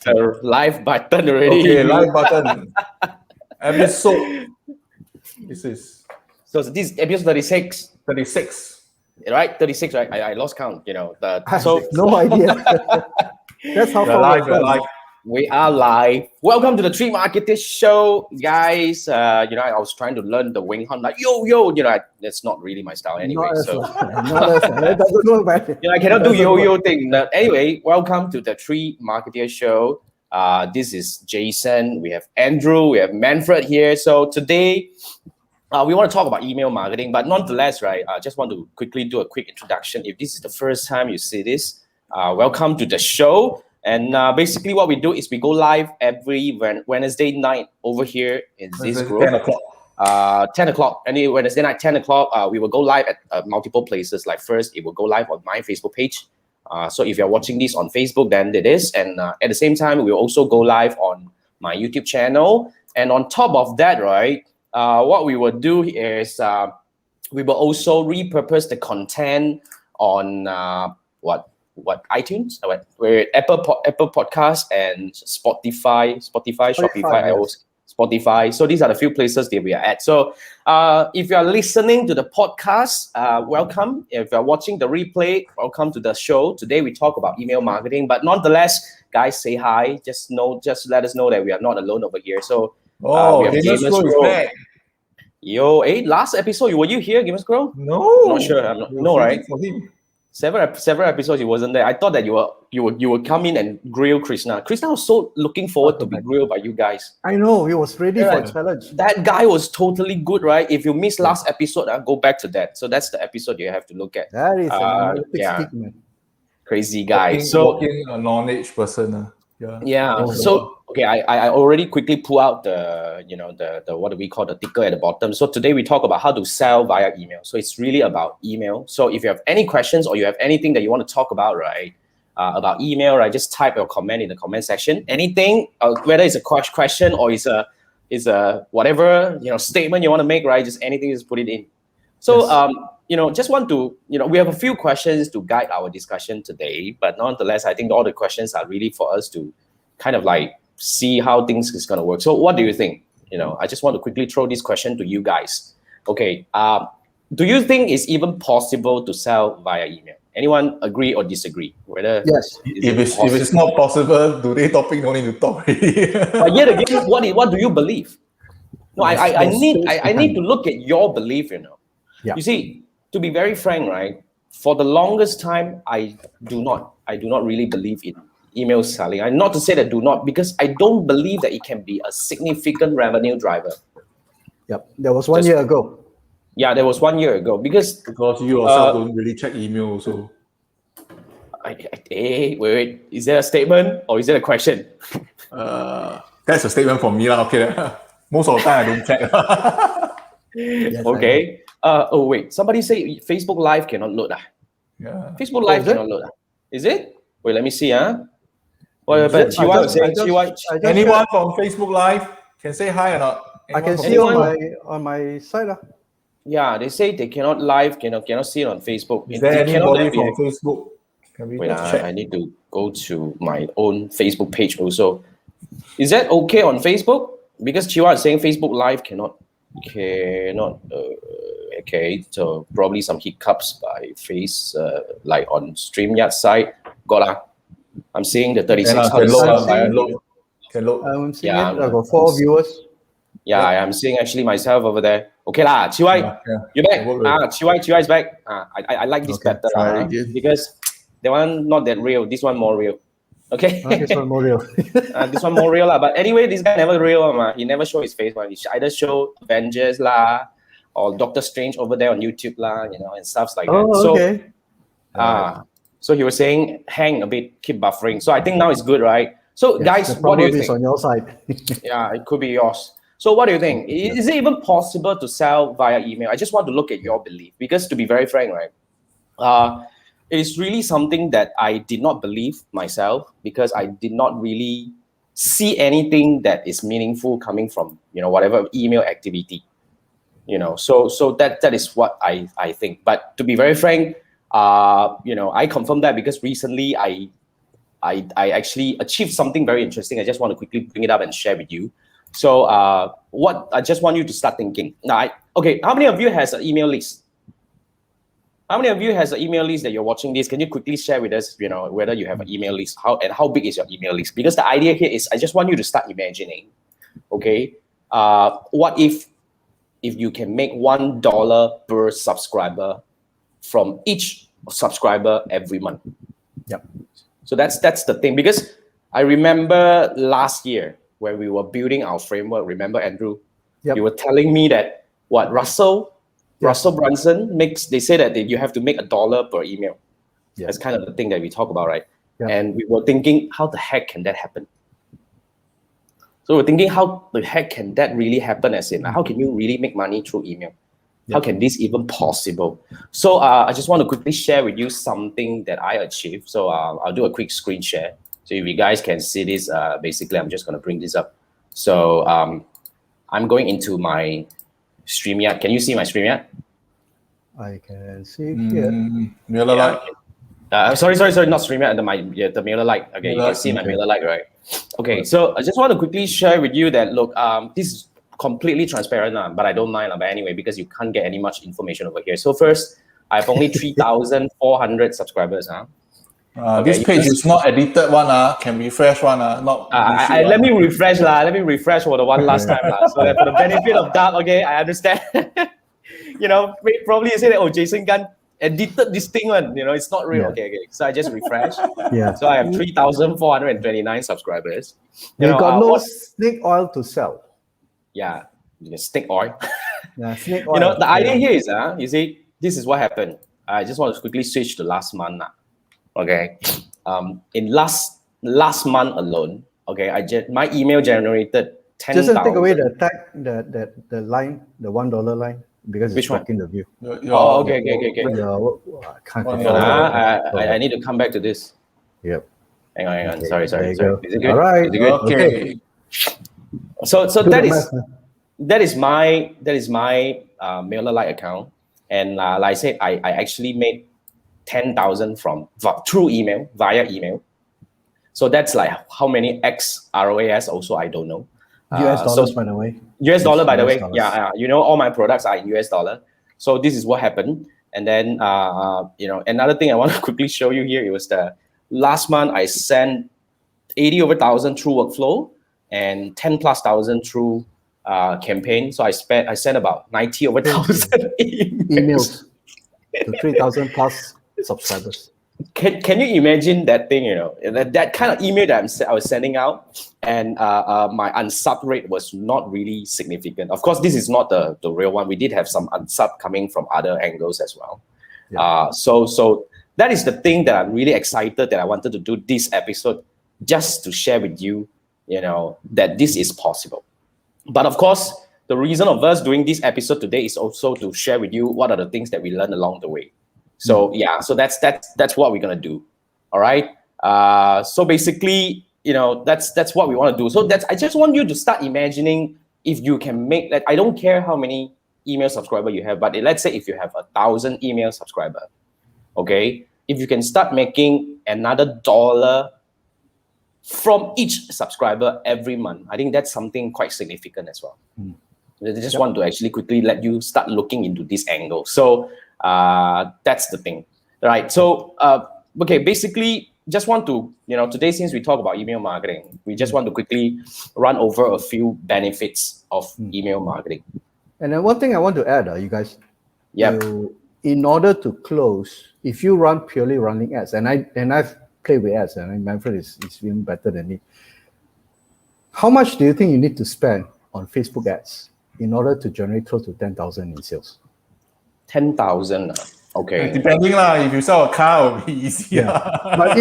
The live button already. Okay, live button. Episode. This is So this is episode 36. 36. Right? 36, right? I lost count, I have no idea. That's how We're far live, we've we're gone. live. we are live. Welcome to the Three Marketeers show, guys. I was trying to learn the wing hunt, like yo. That's not really my style anyway. Not as So that doesn't work, right? I cannot do yo thing. Anyway, welcome to the Three Marketeers show. This is Jason. We have Andrew. We have Manfred here. So today, we want to talk about email marketing, but nonetheless, right? I just want to quickly do a quick introduction. If this is the first time you see this, welcome to the show. And basically, what we do is we go live every Wednesday night over here in this group. 10 o'clock. 10 o'clock. Any Wednesday night, 10 o'clock, we will go live at multiple places. Like first, it will go live on my Facebook page. So if you're watching this on Facebook, then it is. And at the same time, we will also go live on my YouTube channel. And on top of that, right, what we will do is we will also repurpose the content on iTunes, where Apple Podcasts and Spotify, Shopify, Spotify. So these are the few places that we are at. So if you are listening to the podcast, welcome. If you're watching the replay, welcome to the show. Today we talk about email marketing, but nonetheless, guys, say hi. Just let us know that we are not alone over here. So we have Gamers Gamers Grow is Grow. back. Yo, last episode, were you here, Gamers Grow? No. I'm not sure. I'm not, no, right? For him. Several episodes he wasn't there. I thought that you would come in and grill Krishna. Krishna was so looking forward to be grilled by you guys. I know, he was ready for a challenge. That guy was totally good, right? If you missed last episode, go back to that. So that's the episode you have to look at. That is an analytics stick, man. Crazy guy. Working a knowledge person. Yeah. So okay, I already quickly pull out the what do we call the ticker at the bottom. So today we talk about how to sell via email. So it's really about email. So if you have any questions or you have anything that you want to talk about, right, about email, right, just type your comment in the comment section. Anything, whether it's a question or is a whatever statement you want to make, right? Just anything, just put it in. So just want to we have a few questions to guide our discussion today, but nonetheless, I think all the questions are really for us to kind of like see how things is going to work. So what do you think? I just want to quickly throw this question to you guys. Okay, do you think it's even possible to sell via email? Anyone agree or disagree? Whether yes, if it's not possible, today's topic no need to talk already. But yet again, what do you believe? No, I need to look at your belief. Yeah. You see, to be very frank, right? For the longest time, I do not really believe in email selling. I'm not to say that do not, because I don't believe that it can be a significant revenue driver. Yep, that was 1 year ago. Yeah, that was 1 year ago because you yourself don't really check email, so. Wait, is that a statement or is that a question? That's a statement from me, okay. Most of the time I don't check. Yes, okay. Wait, somebody say Facebook Live cannot load. Yeah. Facebook Live cannot load. Is it? Wait, let me see. What about anyone from Facebook Live can say hi or not? I can see on my side. Yeah, they say they cannot see it on Facebook. Is there anybody from Facebook? Can we check? I need to go to my own Facebook page also. Is that okay on Facebook? Because Chiwa is saying Facebook Live cannot. Okay, so probably some hiccups by face, like on StreamYard side. I'm seeing the 36. Can load. I'm seeing it. I've got 4 viewers. Yeah, I'm seeing actually myself over there. Okay lah, Chiwai, you're back. Chiwai is back. I like this better because the one not that real. This one more real. Okay. This one more real. This one more real lah. But anyway, this guy never real. He never show his face. He either show Avengers lah, or Doctor Strange over there on YouTube lah, and stuff like that. Oh, okay. So he was saying hang a bit, keep buffering. So I think now it's good, right? So guys, what do you think? On your side. Yeah, it could be yours. So what do you think? Is it even possible to sell via email? I just want to look at your belief because, to be very frank, right, it is really something that I did not believe myself because I did not really see anything that is meaningful coming from whatever email activity. So that is what I think. But to be very frank, I confirm that because recently I I actually achieved something very interesting. I just want to quickly bring it up and share with you. So what I just want you to start thinking. Now, how many of you has an email list? How many of you has an email list that you're watching this? Can you quickly share with us, whether you have an email list, how big is your email list? Because the idea here is I just want you to start imagining, okay, what if you can make $1 per subscriber from each subscriber every month? Yep. So that's the thing, because I remember last year when we were building our framework, remember, Andrew? Yep. You were telling me that Russell Brunson they say that you have to make $1 per email. Yeah. That's kind of the thing that we talk about, right? Yeah. And we were thinking, how the heck can that happen? So we're thinking, how the heck can that really happen? As in, how can you really make money through email? Yeah. How can this even possible? So I just want to quickly share with you something that I achieved. So I'll do a quick screen share. So if you guys can see this, basically, I'm just going to bring this up. So I'm going into my StreamYard. Can you see my StreamYard? I can see here. MailerLite. Sorry, not StreamYard, the MailerLite. Okay, you can see my MailerLite, right? Okay, so I just want to quickly share with you that, look, this is completely transparent, but I don't mind. But anyway, because you can't get any much information over here. So first, I have only 3,400 subscribers. This page is not edited one. Can refresh one. Not. Let me refresh for the one last time. So that for the benefit of that, okay, I understand. Probably you say that, Jason Gunn edited this thing one. It's not real. Yeah. Okay. So I just refresh. Yeah. So I have 3,429 subscribers. They got no snake oil to sell. Yeah, snake oil. Yeah, snake oil. The idea here is, you see, this is what happened. I just want to quickly switch to last month now. Okay, in last month alone, okay, my email generated 10,000. Just take away the tag, the line, the $1 line, because it's blocking the view. Okay. I can't control I need to come back to this. Yep. Hang on. Okay, Sorry. there you Is go. it good? All right. Is it good? Okay. So that is my MailerLite account, and like I said, I actually made 10,000 through email, via email. So that's like how many X ROAS also, I don't know. US dollars, by the way. US dollar, by the way. dollars. Yeah, all my products are in US dollar. So this is what happened. And then, another thing I want to quickly show you here, it was the last month I sent 80,000 through workflow and 10,000+ through campaign. So I sent about 90,000 emails to 3,000+ subscribers. Can you imagine that thing? That kind of email that I was sending out, and my unsub rate was not really significant. Of course, this is not the real one. We did have some unsub coming from other angles as well. Yeah. So that is the thing that I'm really excited that I wanted to do this episode, just to share with you, that this is possible. But of course, the reason of us doing this episode today is also to share with you what are the things that we learned along the way. So so that's what we're gonna do. All right. So basically, that's what we want to do. So I just want you to start imagining if you can make that. I don't care how many email subscriber you have, but let's say if you have 1,000 email subscriber, okay, if you can start making another $1 from each subscriber every month, I think that's something quite significant as well. I just want to actually quickly let you start looking into this angle. So that's the thing, right? So okay, basically, just want to today, since we talk about email marketing, we just want to quickly run over a few benefits of email marketing. And then one thing I want to add, you guys, Yep. In order to close, if you run purely running ads, and I've played with ads, and Manfred is even better than me. How much do you think you need to spend on Facebook ads in order to generate close to 10,000 in sales? 10,000. Okay. Depending if you sell a car, it'll be easier. Yeah. But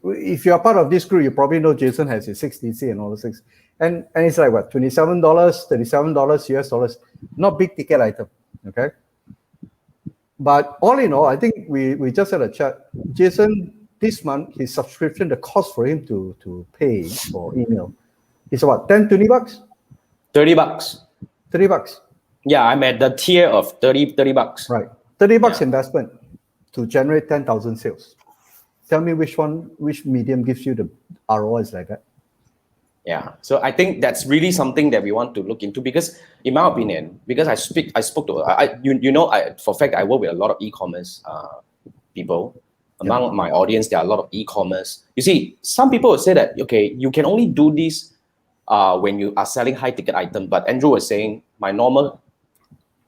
if you're part of this group, you probably know Jason has his 6DC and all those things. And it's like what, $27, $37 US dollars, not big ticket item. Okay. But all in all, I think we just had a chat. Jason, this month, his subscription, the cost for him to pay for email is about 10, 20 bucks? $30. 30 bucks. Yeah, I'm at the tier of 30 bucks. Right. 30 bucks investment to generate 10,000 sales. Tell me which medium gives you the ROIs like that. Yeah, so I think that's really something that we want to look into, because in my opinion, because I spoke to, for a fact, I work with a lot of e-commerce people. Among my audience, there are a lot of e-commerce. You see, some people will say that, okay, you can only do this when you are selling high ticket item. But Andrew was saying my normal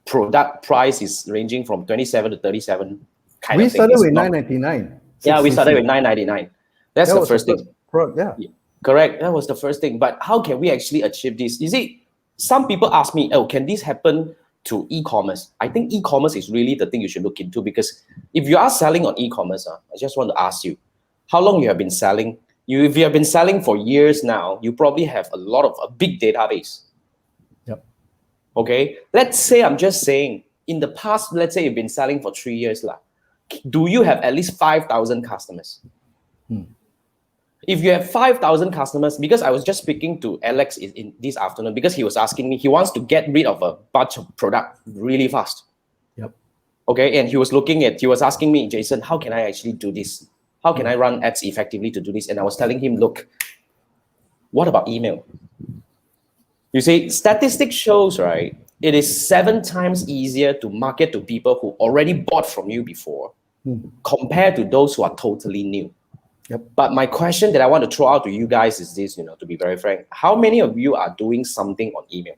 product price is ranging from 27 to 37 kind We of thing. started It's with not- 999. Yeah, we started 6cc. with 999. That's That the was first thing. Yeah. Correct. That was the first thing. But how can we actually achieve this? You see, some people ask me, oh, can this happen to e-commerce? I think e-commerce is really the thing you should look into, because if you are selling on e-commerce, I just want to ask you, how long you have been selling? If you have been selling for years now, you probably have a big database. Yep. Okay. Let's say, I'm just saying, in the past, let's say you've been selling for 3 years. Do you have at least 5,000 customers? If you have 5,000 customers, because I was just speaking to Alex in this afternoon, because he was asking me, he wants to get rid of a bunch of product really fast. Yep. Okay, and he was asking me, Jason, how can I actually do this? How can I run ads effectively to do this? And I was telling him, look, what about email? You see, statistics shows, right, it is 7 times easier to market to people who already bought from you before compared to those who are totally new. Yep. But my question that I want to throw out to you guys is this, to be very frank, how many of you are doing something on email?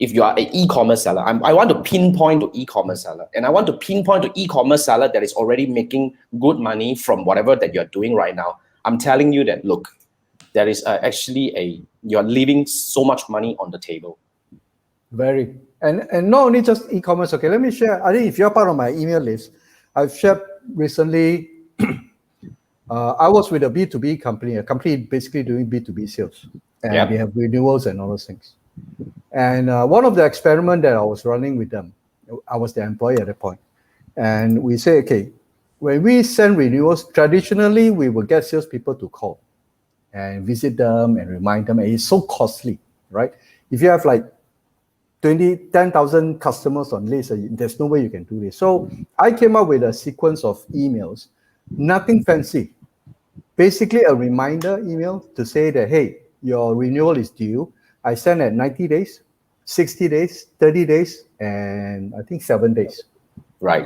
If you are an e-commerce seller, I want to pinpoint to e-commerce seller, and I want to pinpoint to e-commerce seller that is already making good money from whatever that you're doing right now. I'm telling you that, look, there is you're leaving so much money on the table. Very. And not only just e-commerce. Okay, let me share. I think if you're part of my email list, I've shared recently, I was with a B2B company, a company basically doing B2B sales. And they have renewals and all those things. And one of the experiments that I was running with them, I was the employee at that point. And we say, okay, when we send renewals, traditionally, we will get salespeople to call and visit them and remind them. And it's so costly, right? If you have like 10,000 customers on list, there's no way you can do this. So I came up with a sequence of emails, nothing fancy. Basically a reminder email to say that, hey, your renewal is due. I send at 90 days, 60 days, 30 days, and I think 7 days. Right.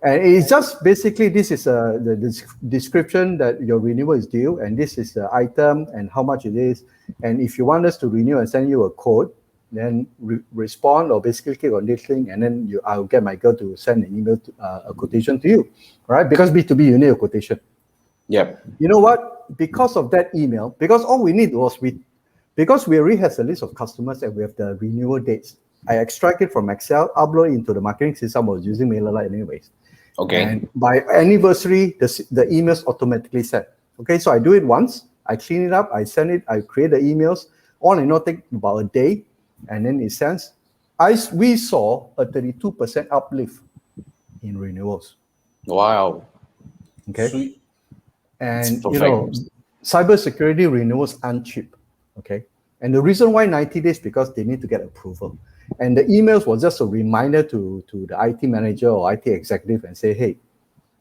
And it's just basically, this is the description that your renewal is due, and this is the item and how much it is. And if you want us to renew and send you a code, then respond or basically click on this link, and then I'll get my girl to send an email, a quotation to you, right? Because B2B, you need a quotation. Yeah. You know what? Because of that email, because all we need was because we already have a list of customers and we have the renewal dates. I extract it from Excel, upload it into the marketing system. I was using MailerLite anyways. Okay. And by anniversary, the emails automatically sent. Okay, so I do it once, I clean it up, I send it, I create the emails. All in all, take about a day, and then it sends. We saw a 32% uplift in renewals. Wow. Okay. Sweet. And cybersecurity renewals aren't cheap. Okay. And the reason why 90 days, because they need to get approval. And the emails was just a reminder to the IT manager or IT executive and say, hey,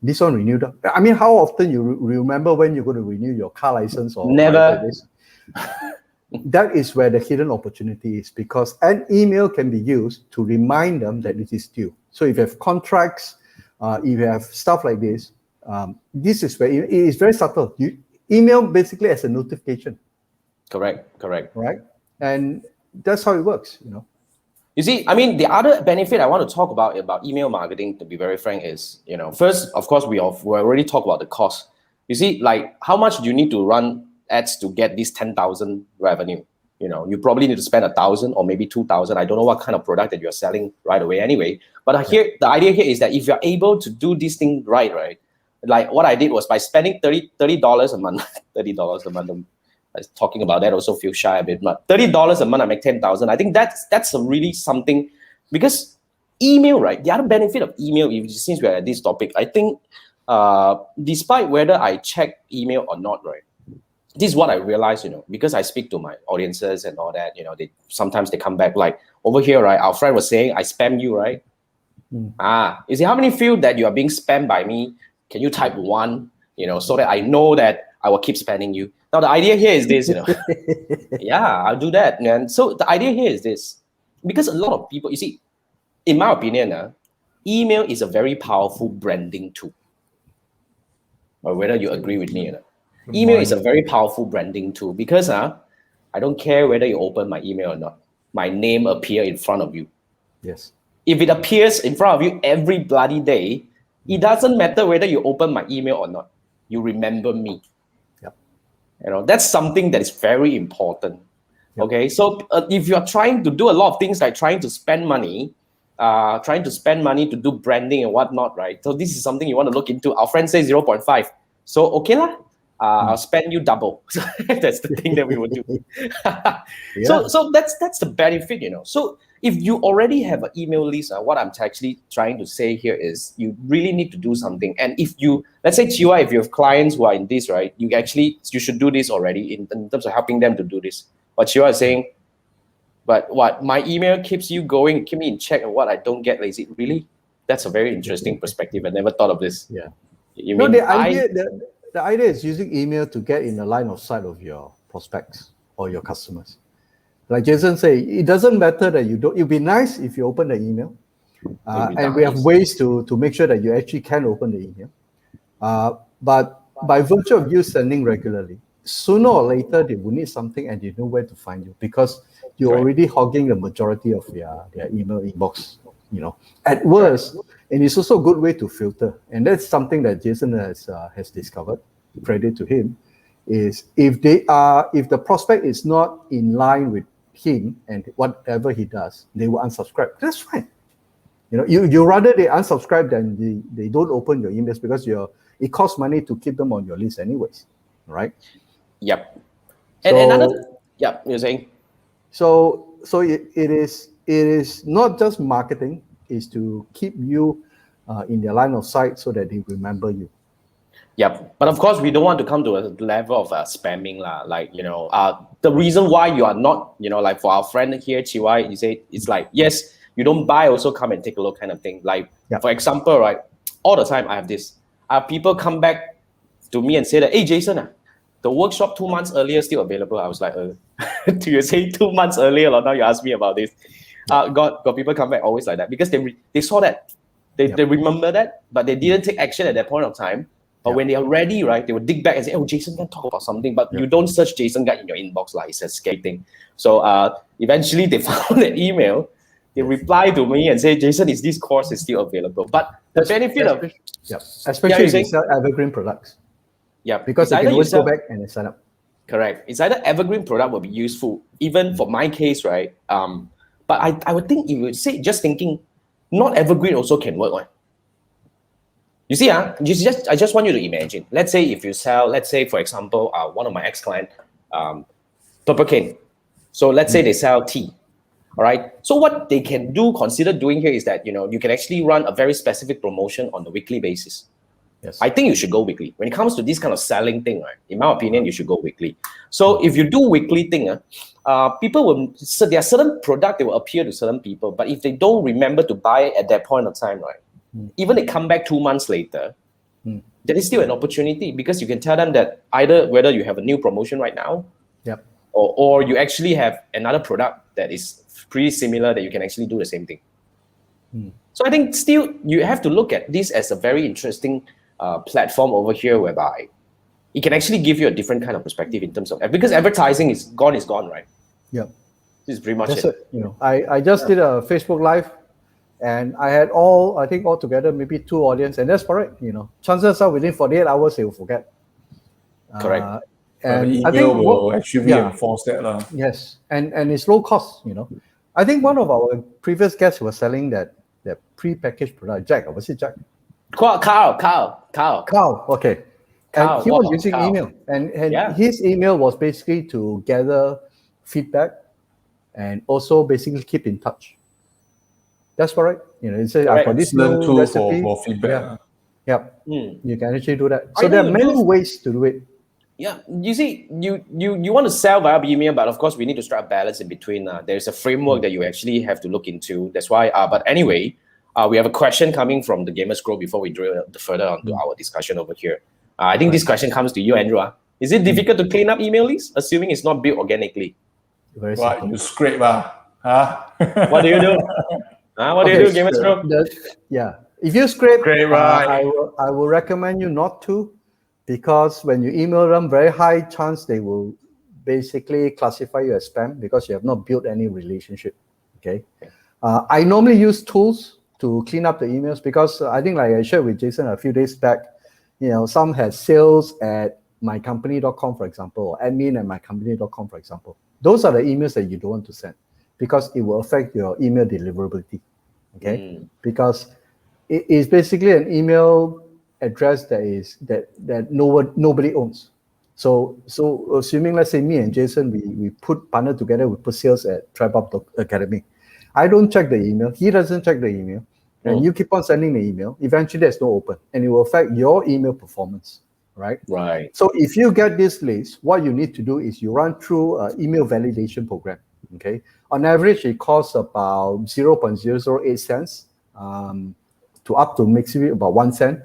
this one renewed. I mean, how often you remember when you're going to renew your car license or never? That is where the hidden opportunity is, because an email can be used to remind them that it is due. So if you have contracts, if you have stuff like this, this is where it is very subtle. Email basically as a notification. Correct. Right? And that's how it works, You see, I mean, the other benefit I want to talk about email marketing, to be very frank, is, first, of course, we already talked about the cost. You see, like, how much do you need to run ads to get this 10,000 revenue? You probably need to spend 1,000 or maybe 2,000. I don't know what kind of product that you're selling right away anyway. But here, the idea here is that if you're able to do this thing right, like what I did was by spending $30 a month, $30 a month. I was talking about that, also feel shy a bit, but $30 a month, I make 10,000. I think that's a really something, because email, right? The other benefit of email, since we're at this topic, I think, despite whether I check email or not, right? This is what I realized, because I speak to my audiences and all that, sometimes they come back like, over here, right? Our friend was saying, I spam you, right? You see, how many feel that you are being spammed by me Can you type one, so that I know that I will keep spamming you? Now, the idea here is this, yeah, I'll do that, man. So the idea here is this, because a lot of people, you see, in my opinion, email is a very powerful branding tool. Or whether you agree with me or not. Email is a very powerful branding tool because I don't care whether you open my email or not. My name appear in front of you. Yes. If it appears in front of you every bloody day, it doesn't matter whether you open my email or not. You remember me. Yep. That's something that is very important. Yep. Okay, so if you're trying to do a lot of things like trying to spend money to do branding and whatnot, right? So this is something you want to look into. Our friend says 0.5. So okay lah. I'll spend you double. That's the thing that we would do. So that's the benefit, So if you already have an email list, what I'm actually trying to say here is you really need to do something. And if you, let's say Chiwa, if you have clients who are in this, right, you should do this already in terms of helping them to do this. But Chiwa is saying, but what, my email keeps you going, keep me in check, and what I don't get lazy. Really? That's a very interesting perspective. I never thought of this. Yeah. The idea is using email to get in the line of sight of your prospects or your customers. Like Jason said, it doesn't matter that you don't. It'd be nice if you open the email, and we have ways to make sure that you actually can open the email. But by virtue of you sending regularly, sooner or later they will need something and they know where to find you because you're already hogging the majority of their email inbox. At worst, and it's also a good way to filter. And that's something that Jason has discovered. Credit to him. Is if the prospect is not in line with him and whatever he does, they will unsubscribe. That's fine. You rather they unsubscribe than they don't open your emails because it costs money to keep them on your list anyways, right? Yep. And you're saying. So it is not just marketing, is to keep you in their line of sight so that they remember you. Yep. But of course, we don't want to come to a level of spamming. The reason why you are not, like for our friend here, Chiwai, you say it's like, yes, you don't buy, also come and take a look kind of thing. Like, for example, right, all the time I have this. People come back to me and say that, hey, Jason, the workshop 2 months earlier still available. I was like, do you say 2 months earlier or now you ask me about this? Got people come back always like that because they saw that. They remember that, but they didn't take action at that point of time. But when they are ready, right, they will dig back and say, oh, Jason can talk about something, but you don't search Jason Guide in your inbox, like it's a scary thing. So eventually they found that email, they reply to me and say, Jason, is this course is still available? But the benefit of... Especially if you sell evergreen products. Yeah. Because they can always go back and sign up. Correct. It's either evergreen product will be useful, even for my case, right? But I would think, if you say, just thinking, not evergreen also can work, right? You see, I just want you to imagine. Let's say if you sell, for example, one of my ex-client, Purple Cane. So let's say they sell tea, all right? So what they can consider doing here is that, you can actually run a very specific promotion on a weekly basis. Yes. I think you should go weekly. When it comes to this kind of selling thing, right? In my opinion, you should go weekly. So if you do weekly thing, people will, so there are certain products that will appear to certain people, but if they don't remember to buy at that point of time, right? Even they come back 2 months later, there is still an opportunity because you can tell them that either whether you have a new promotion right now, or you actually have another product that is pretty similar that you can actually do the same thing. So I think still you have to look at this as a very interesting platform over here whereby it can actually give you a different kind of perspective in terms of, because advertising is gone, right? Yeah. This is pretty much it. I just did a Facebook Live. And I had I think altogether maybe 2 audience, and that's correct. Chances are within 48 hours they will forget. Correct. And email I think will actually reinforce that. Yes, and it's low cost. I think one of our previous guests was selling that pre-packaged product. Jack, was it Jack? Carl. Okay. And he was using email, and his email was basically to gather feedback and also basically keep in touch. That's correct. It says I've got this new recipe for feedback. You can actually do that. So there are many ways to do it. Yeah, you see, you want to sell via email, but of course we need to strike a balance in between. There's a framework that you actually have to look into. That's why. But anyway, we have a question coming from the Gamers Grow before we drill further onto our discussion over here. I think this question comes to you, Andrew. Is it difficult to clean up email lists, assuming it's not built organically? Very What, simple. you scrape, huh? What do you do? What do you do, Gamers Grow? If you scrape, Great, right. I will recommend you not to, because when you email them, very high chance they will basically classify you as spam because you have not built any relationship. Okay. I normally use tools to clean up the emails because I think, like I shared with Jason a few days back, some has sales at mycompany.com, for example, or admin at mycompany.com, for example. Those are the emails that you don't want to send because it will affect your email deliverability. Okay. Because it is basically an email address that nobody owns. So assuming, let's say me and Jason, we partner together, we put sales at TribeUp Academy. I don't check the email. He doesn't check the email. And you keep on sending the email. Eventually, there's no open. And it will affect your email performance, right? Right. So if you get this list, what you need to do is you run through an email validation program, okay? On average, it costs about 0.008 cents to up to maximum about 1 cent.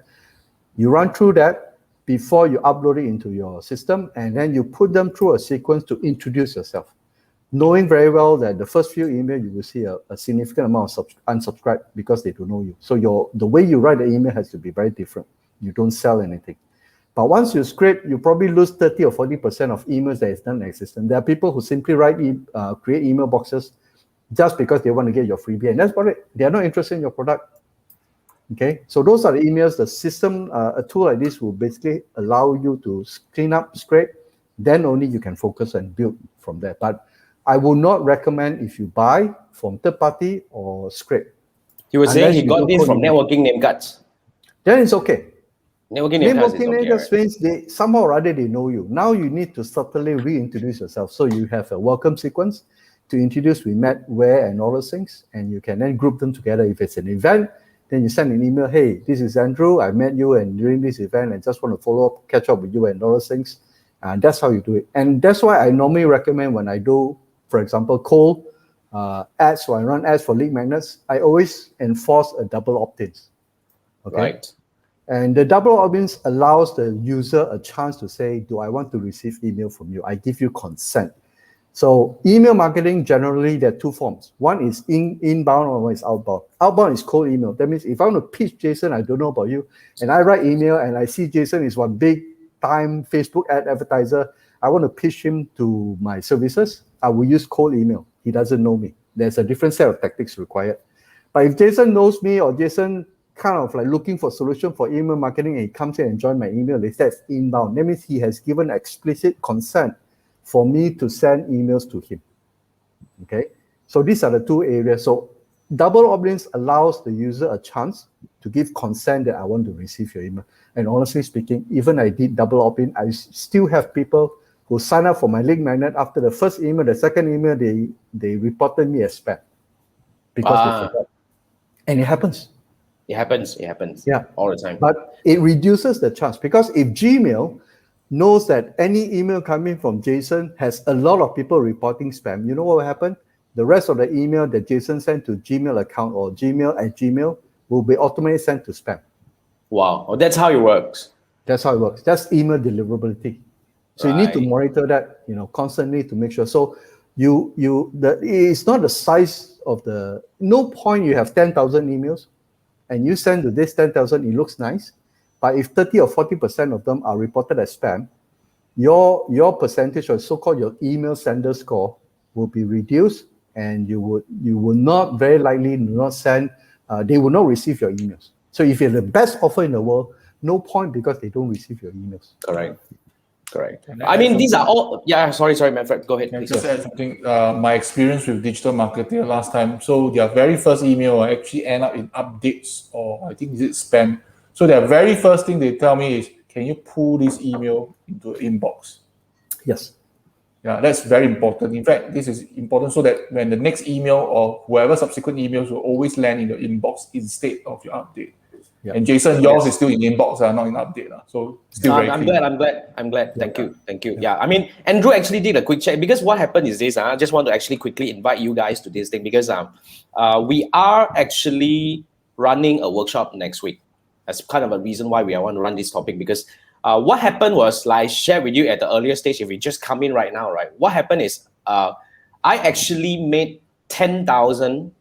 You run through that before you upload it into your system, and then you put them through a sequence to introduce yourself, knowing very well that the first few emails you will see a significant amount of unsubscribe because they don't know you. So the way you write the email has to be very different. You don't sell anything. But once you scrape, you probably lose 30 or 40% of emails that is non-existent. There are people who simply create email boxes just because they want to get your freebie, and that's about it. They are not interested in your product. Okay, so those are the emails. The system, a tool like this will basically allow you to clean up, scrape, then only you can focus and build from there. But I would not recommend if you buy from third party or scrape. You were saying he got this from networking name cards. Then it's okay. Networking name cards means they somehow or other they know you. Now you need to subtly reintroduce yourself. So you have a welcome sequence to introduce we met, where, and all those things, and you can then group them together. If it's an event, then you send an email, hey, this is Andrew, I met you and during this event, I just want to follow up, catch up with you and all those things. And that's how you do it. And that's why I normally recommend when I do, for example, cold ads, or I run ads for lead magnets, I always enforce a double opt-ins. Okay? Right. And the double opt-ins allows the user a chance to say, do I want to receive email from you? I give you consent. So email marketing, generally, there are two forms. One is inbound, or one is outbound. Outbound is cold email. That means if I want to pitch Jason, I don't know about you, and I write email and I see Jason is one big time Facebook ad advertiser, I want to pitch him to my services, I will use cold email. He doesn't know me. There's a different set of tactics required. But if Jason knows me, or Jason kind of like looking for solution for email marketing, and he comes in and join my email list, that's inbound. That means he has given explicit consent for me to send emails to him. Okay, so these are the two areas. So double opt-ins allows the user a chance to give consent that I want to receive your email. And honestly speaking, even I did double opt-in, I still have people who sign up for my lead magnet. After the first email, the second email, they reported me as spam because they forgot. And it happens. It happens. Yeah, all the time. But it reduces the chance, because if Gmail knows that any email coming from Jason has a lot of people reporting spam, you know what will happen? The rest of the email that Jason sent to Gmail account or Gmail will be automatically sent to spam. Wow, well, that's how it works. That's how it works. That's email deliverability. So you need to monitor that, constantly to make sure. So it's not the size of no point you have 10,000 emails and you send to this 10,000, it looks nice. But if 30 or 40% of them are reported as spam, your percentage, or so-called your email sender score, will be reduced, and you will not very likely not send. They will not receive your emails. So if you're the best offer in the world, no point, because they don't receive your emails. Correct. I mean, these are all. Yeah, sorry, Manfred. Go ahead. Can I just add something? My experience with digital marketer last time. So their very first email actually end up in updates, or I think is it spam. So their very first thing they tell me is, can you pull this email into an inbox? Yes. Yeah, that's very important. In fact, this is important so that when the next email or whoever subsequent emails will always land in the inbox instead of your update. Yep. And Jason, yours is still in inbox, not in update. So still very I'm glad. Thank you. Yeah, I mean, Andrew actually did a quick check, because what happened is this. I just want to actually quickly invite you guys to this thing, because we are actually running a workshop next week. That's kind of a reason why we want to run this topic, because what happened was, like I shared with you at the earlier stage, if you just come in right now, right? What happened is I actually made 10,000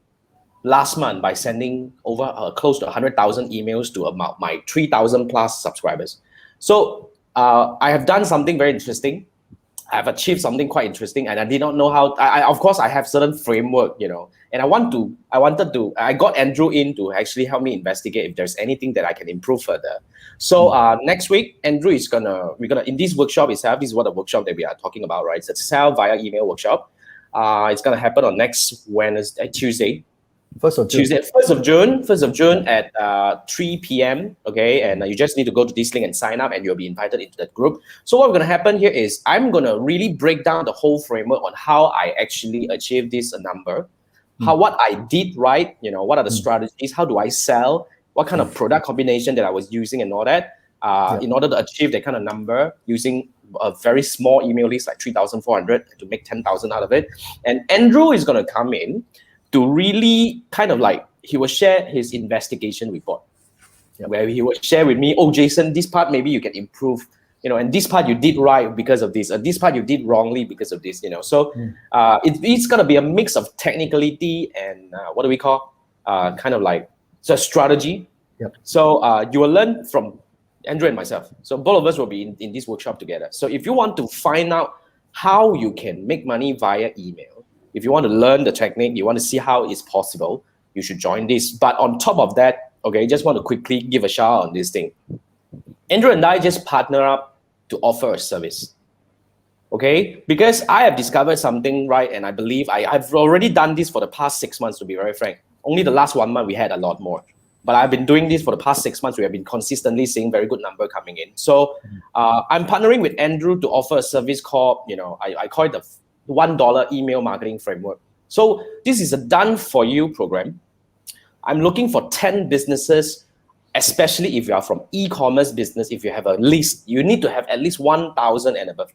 last month by sending over close to 100,000 emails to about my 3,000 plus subscribers. So I have done something very interesting. I have achieved something quite interesting, and I did not know how. Of course, I have certain framework, and I got Andrew in to actually help me investigate if there's anything that I can improve further. So next week, Andrew is we're gonna in this workshop itself. This is what the workshop that we are talking about, right? It's a sell via email workshop. It's gonna happen on next Tuesday. 1st of June. Tuesday, 1st of June at 3 p.m. Okay, and you just need to go to this link and sign up, and you'll be invited into that group. So what's going to happen here is I'm going to really break down the whole framework on how I actually achieved this number, what I did right, what are the strategies, how do I sell, what kind of product combination that I was using, and all that, in order to achieve that kind of number using a very small email list like 3,400 to make 10,000 out of it. And Andrew is going to come in to really kind of like, he will share his investigation report, where he will share with me, oh, Jason, this part maybe you can improve, and this part you did right because of this, or this part you did wrongly because of this, So it's going to be a mix of technicality and what do we call, kind of like, so strategy. Yep. So you will learn from Andrew and myself. So both of us will be in this workshop together. So if you want to find out how you can make money via email, if you want to learn the technique, you want to see how it's possible, you should join this. But on top of that, okay, just want to quickly give a shout out on this thing. Andrew and I just partner up to offer a service, okay? Because I have discovered something, right? And I believe I've already done this for the past 6 months, to be very frank. Only the last 1 month, we had a lot more. But I've been doing this for the past 6 months. We have been consistently seeing very good number coming in. So I'm partnering with Andrew to offer a service called, I call it the $1 email marketing framework. So this is a done-for-you program. I'm looking for 10 businesses, especially if you are from e-commerce business. If you have a list, you need to have at least 1,000 and above.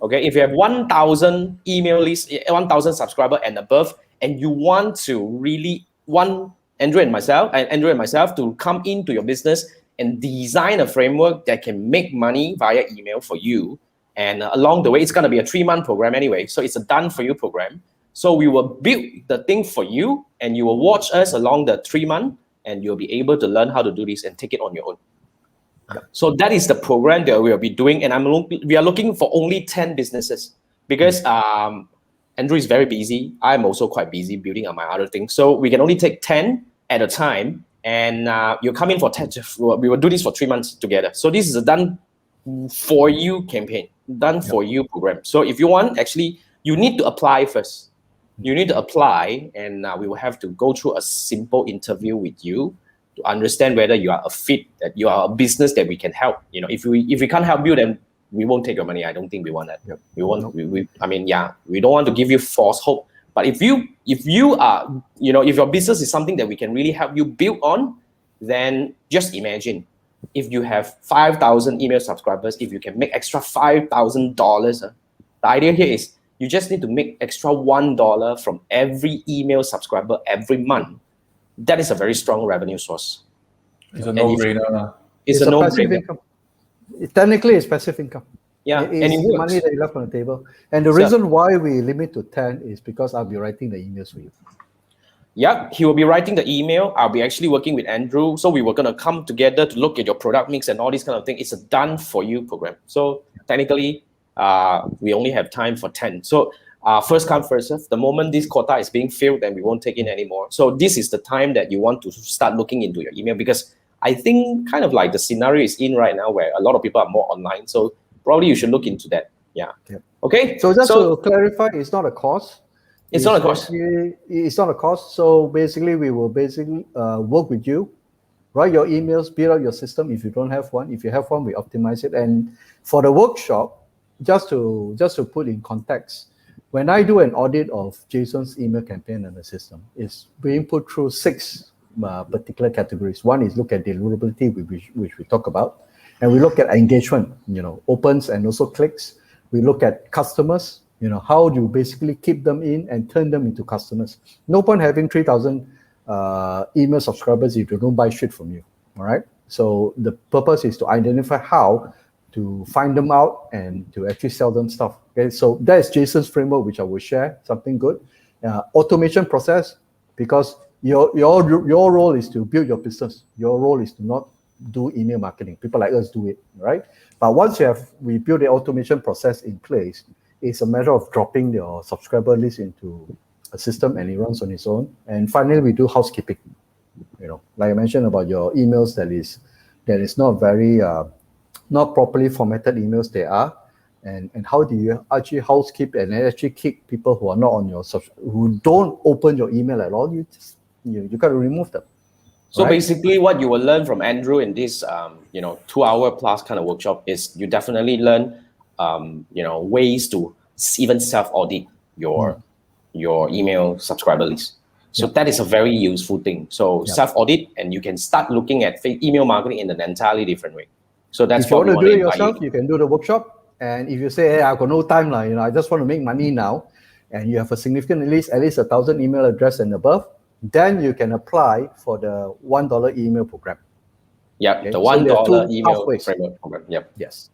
Okay, if you have 1,000 email list, 1,000 subscriber and above, and you want to really want Andrew and myself to come into your business and design a framework that can make money via email for you. And along the way, it's going to be a 3-month program anyway. So it's a done-for-you program. So we will build the thing for you, and you will watch us along the 3 months, and you'll be able to learn how to do this and take it on your own. So that is the program that we will be doing. And we are looking for only 10 businesses because Andrew is very busy. I'm also quite busy building on my other things. So we can only take 10 at a time. And you come in for 10. We will do this for 3 months together. So this is a done-for-you campaign. Done for you program. So if you want, actually, you need to apply first. You need to apply, and we will have to go through a simple interview with you to understand whether you are a fit, that you are a business that we can help. If we can't help you, then we won't take your money. I don't think we want that. Yep. We don't want to give you false hope. But if you are, if your business is something that we can really help you build on, then just imagine. If you have 5,000 email subscribers, if you can make extra $5,000, the idea here is you just need to make extra $1 from every email subscriber every month. That is a very strong revenue source. It's a no-brainer. It's a no-brainer. Technically, it's passive income. Yeah, and it works. Money that you left on the table. And the reason why we limit to 10 is because I'll be writing the emails for you. Yeah, he will be writing the email. I'll be actually working with Andrew. So we were going to come together to look at your product mix and all these kind of things. It's a done-for-you program. So technically, we only have time for 10. So first come, first serve. The moment this quota is being filled, then we won't take in anymore. So this is the time that you want to start looking into your email, because I think kind of like the scenario is in right now where a lot of people are more online. So probably you should look into that. Yeah. Okay. So just to clarify, it's not a cost. It's not a cost. It's not a cost. So basically, we will work with you, write your emails, build out your system. If you don't have one, if you have one, we optimize it. And for the workshop, just to put in context, when I do an audit of Jason's email campaign and the system, it's being put through 6 particular categories. One is look at deliverability, which we talk about, and we look at engagement, opens and also clicks. We look at customers. How do you basically keep them in and turn them into customers? No point having 3,000 email subscribers if they don't buy shit from you. All right. So the purpose is to identify how to find them out and to actually sell them stuff. Okay. So that is Jason's framework, which I will share. Something good. Automation process, because your role is to build your business. Your role is to not do email marketing. People like us do it, right? But once we build the automation process in place, it's a matter of dropping your subscriber list into a system and it runs on its own. And finally, we do housekeeping. Like I mentioned about your emails that is not very not properly formatted emails they are, and how do you actually housekeep and actually kick people who are not on your who don't open your email at all? You got to remove them. So right? basically, what you will learn from Andrew in this 2-hour plus kind of workshop is you definitely learn ways to even self-audit your email subscriber list. So that is a very useful thing. So self-audit, and you can start looking at email marketing in an entirely different way. So that's if you what want to we do it want to yourself, you can do the workshop. And if you say, hey, I've got no time, I just want to make money now, and you have a significant list, at least 1,000 email address and above, then you can apply for the $1 email program. Yep, Okay? the $1 email pathways. framework program. Yep. Yes.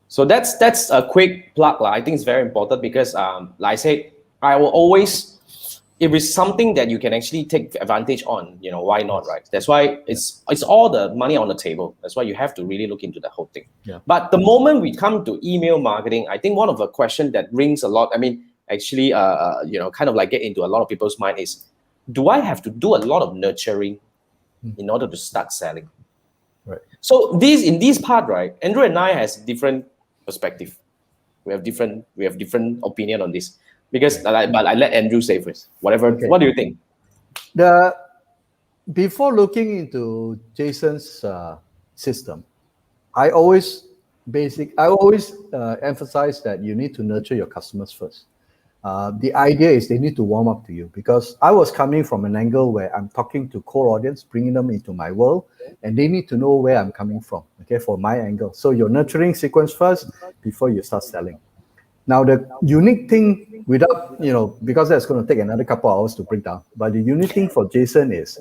So that's a quick plug. I think it's very important because, like I said, I will always, if it's something that you can actually take advantage on, why not, right? That's why it's all the money on the table. That's why you have to really look into the whole thing. Yeah. But the moment we come to email marketing, I think one of the questions that rings a lot, actually, kind of like get into a lot of people's mind is, do I have to do a lot of nurturing in order to start selling? Right. So in this part, right, Andrew and I has different perspective. We have different opinion on this. But I let Andrew say first. Whatever. Okay. What do you think? Before looking into Jason's system, I always emphasize that you need to nurture your customers first. The idea is they need to warm up to you, because I was coming from an angle where I'm talking to core audience, bringing them into my world, and they need to know where I'm coming from, okay, for my angle. So your nurturing sequence first before you start selling. Now, the unique thing because that's going to take another couple of hours to break down, but the unique thing for Jason is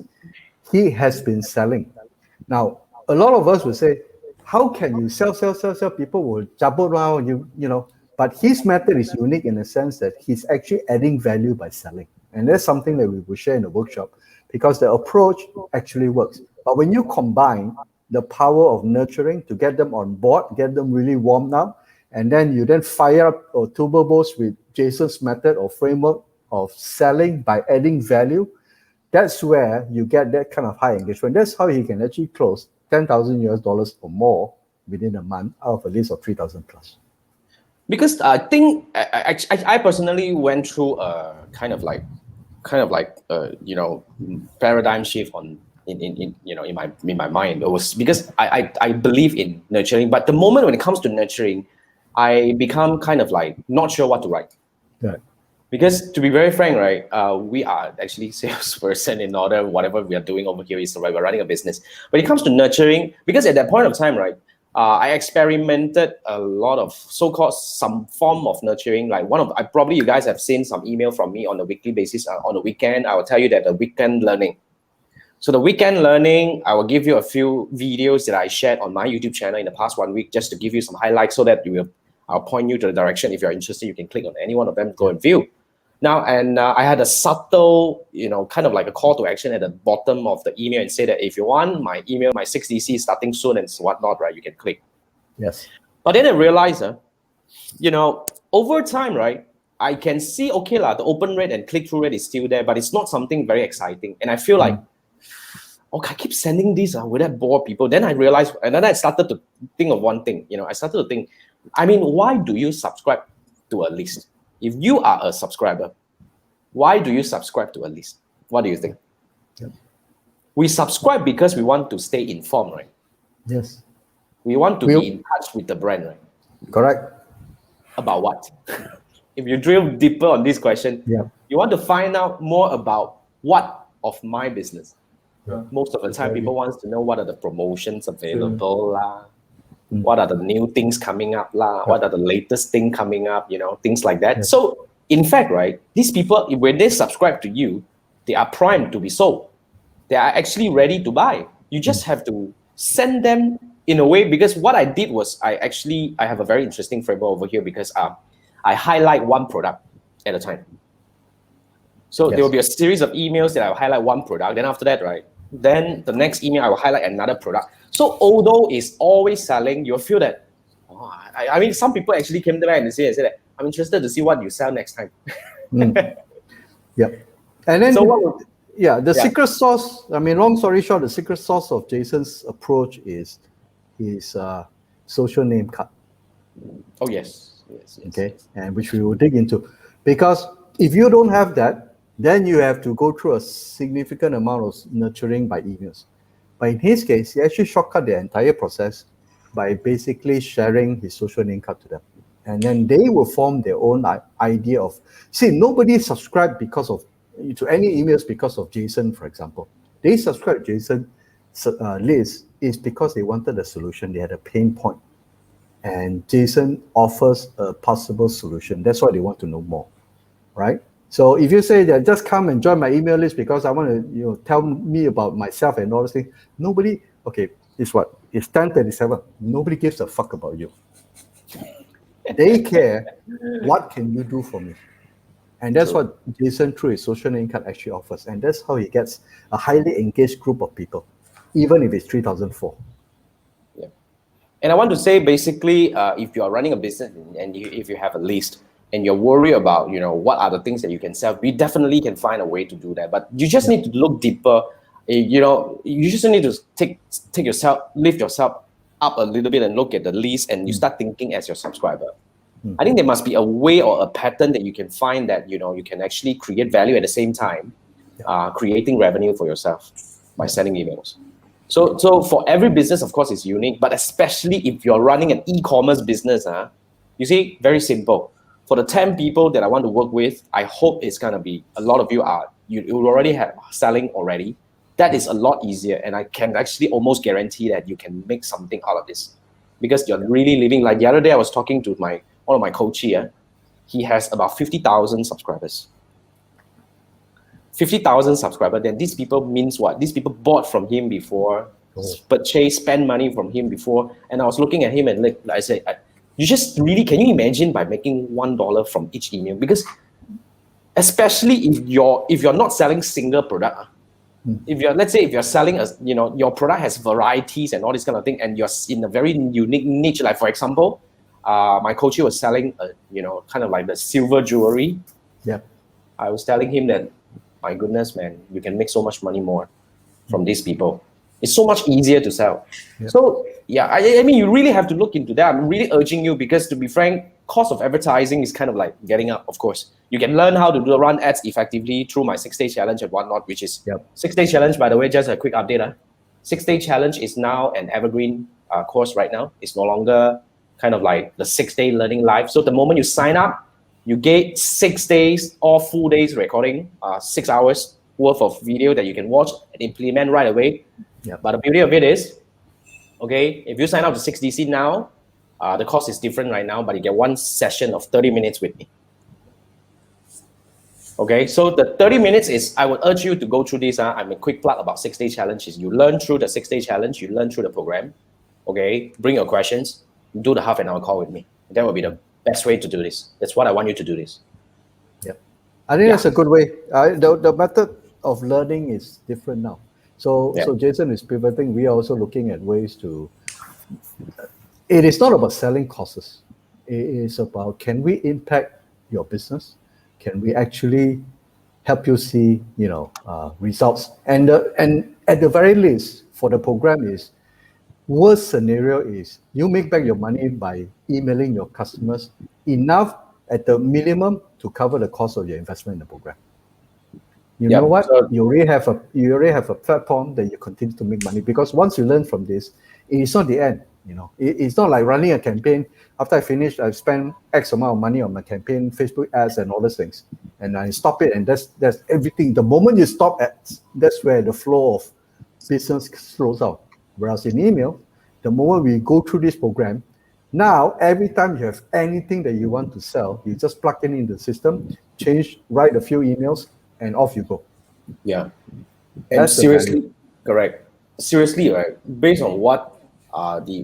he has been selling. Now, a lot of us will say, how can you sell? People will jabber around, but his method is unique in the sense that he's actually adding value by selling. And that's something that we will share in the workshop, because the approach actually works. But when you combine the power of nurturing to get them on board, get them really warmed up, and then you then fire up or turbo boost with Jason's method or framework of selling by adding value, that's where you get that kind of high engagement. That's how he can actually close $10,000 or more within a month out of a list of 3,000 plus. Because I think I personally went through a kind of like paradigm shift in my mind. It was because I believe in nurturing, but the moment when it comes to nurturing, I become kind of like not sure what to write. Right. Because to be very frank, right, we are actually salesperson in order, whatever we are doing over here is right, we're running a business. When it comes to nurturing, because at that point of time, right, I experimented a lot of so-called some form of nurturing. Like probably you guys have seen some email from me on a weekly basis. On the weekend, I will tell you that the weekend learning. So the weekend learning, I will give you a few videos that I shared on my YouTube channel in the past 1 week, just to give you some highlights so that I'll point you to the direction. If you're interested, you can click on any one of them, go and view. Now, and I had a subtle, kind of like a call to action at the bottom of the email and say that if you want my email, my 6DC is starting soon and whatnot, right, you can click. Yes. But then I realized, over time, right, I can see, okay, the open rate and click-through rate is still there, but it's not something very exciting. And I feel like, okay, I keep sending this, will that bore people? Then I realized, and then I started to think of one thing, I started to think, why do you subscribe to a list? If you are a subscriber, why do you subscribe to a list? What do you think? Yeah. We subscribe because we want to stay informed, right? Yes. We want to be in touch with the brand, right? Correct. About what? If you drill deeper on this question, you want to find out more about what of my business. Yeah. Most of the time, people want to know what are the promotions available, what are the new things coming up, what are the latest thing coming up, things like that. Yes. So in fact, right, these people, when they subscribe to you, they are primed to be sold. they are actually ready to buy. You just have to send them in a way, because what I did was I have a very interesting framework over here, because I highlight one product at a time. So there will be a series of emails that I will highlight one product. Then after that, right, then the next email I will highlight another product. So although it's always selling, you'll feel that, oh, I mean, some people actually came to me and said that, I'm interested to see what you sell next time. Yep. And then, So the secret sauce, I mean, long story short, the secret sauce of Jason's approach is his social name card. Oh, yes. Okay, and which we will dig into. Because if you don't have that, then you have to go through a significant amount of nurturing by emails. But in his case, he actually shortcut the entire process by basically sharing his social name card to them. And then they will form their own idea of, see, nobody subscribed to any emails because of Jason, for example. They subscribed to Jason's list is because they wanted a solution. They had a pain point. And Jason offers a possible solution. That's why they want to know more, right? So if you say that just come and join my email list because I want to, tell me about myself and all those things, nobody, okay, it's what? It's 10:37. Nobody gives a fuck about you. They care, what can you do for me? And that's what Jason, through his social name card, actually offers. And that's how he gets a highly engaged group of people, even if it's 3,004. Yeah. And I want to say, basically, if you are running a business and if you have a list and you're worried about, what are the things that you can sell, we definitely can find a way to do that. But you just need to look deeper. You just need to lift yourself up a little bit and look at the list, and you start thinking as your subscriber. I think there must be a way or a pattern that you can find that, you can actually create value at the same time, creating revenue for yourself by sending emails. So for every business, of course, it's unique, but especially if you're running an e-commerce business, you see, very simple. For the 10 people that I want to work with, I hope it's going to be, a lot of you already have selling already. That is a lot easier. And I can actually almost guarantee that you can make something out of this, because you're really living. Like the other day, I was talking to one of my coaches here. He has about 50,000 subscribers. 50,000 subscribers, then these people means what? These people bought from him before, purchased, spent money from him before. And I was looking at him and I said, you just really, can you imagine by making $1 from each email? Because especially if you're not selling single product, let's say if you're selling your product has varieties and all this kind of thing, and you're in a very unique niche, like for example, my coach was selling kind of like the silver jewelry. Yeah. I was telling him that, my goodness, man, you can make so much money more from these people. It's so much easier to sell. Yeah. So yeah, I mean, you really have to look into that. I'm really urging you, because to be frank, cost of advertising is kind of like getting up, of course. You can learn how to run ads effectively through my 6-day challenge and whatnot, which is 6-day challenge, by the way, just a quick update. 6-day challenge is now an evergreen course right now. It's no longer kind of like the 6-day learning live. So the moment you sign up, you get 6 days or full days recording, 6 hours worth of video that you can watch and implement right away. But the beauty of it is, okay, if you sign up to 6DC now, the cost is different right now, but you get one session of 30 minutes with me. Okay, so the 30 minutes is, I would urge you to go through this. I'm a quick plug about 6-day challenges. You learn through the 6-day challenge, you learn through the program. Okay, bring your questions, do the half-an-hour call with me. That will be the best way to do this. That's what I want you to do this. Yeah, I think that's a good way. The method of learning is different now. So Jason is pivoting. We are also looking at ways to. It is not about selling courses. It is about, can we impact your business? Can we actually help you see, results? And at the very least, for the program is, worst scenario is you make back your money by emailing your customers enough at the minimum to cover the cost of your investment in the program. You know what? So you already have a platform that you continue to make money, because once you learn from this, it's not the end. It's not like running a campaign. After I finish, I've spent X amount of money on my campaign, Facebook ads, and all those things, and I stop it, and that's everything. The moment you stop ads, that's where the flow of business slows down. Whereas in email, the moment we go through this program, now every time you have anything that you want to sell, you just plug it in the system, write a few emails, and off you go. Yeah. And That's the value. seriously, correct. Seriously, right? Based on what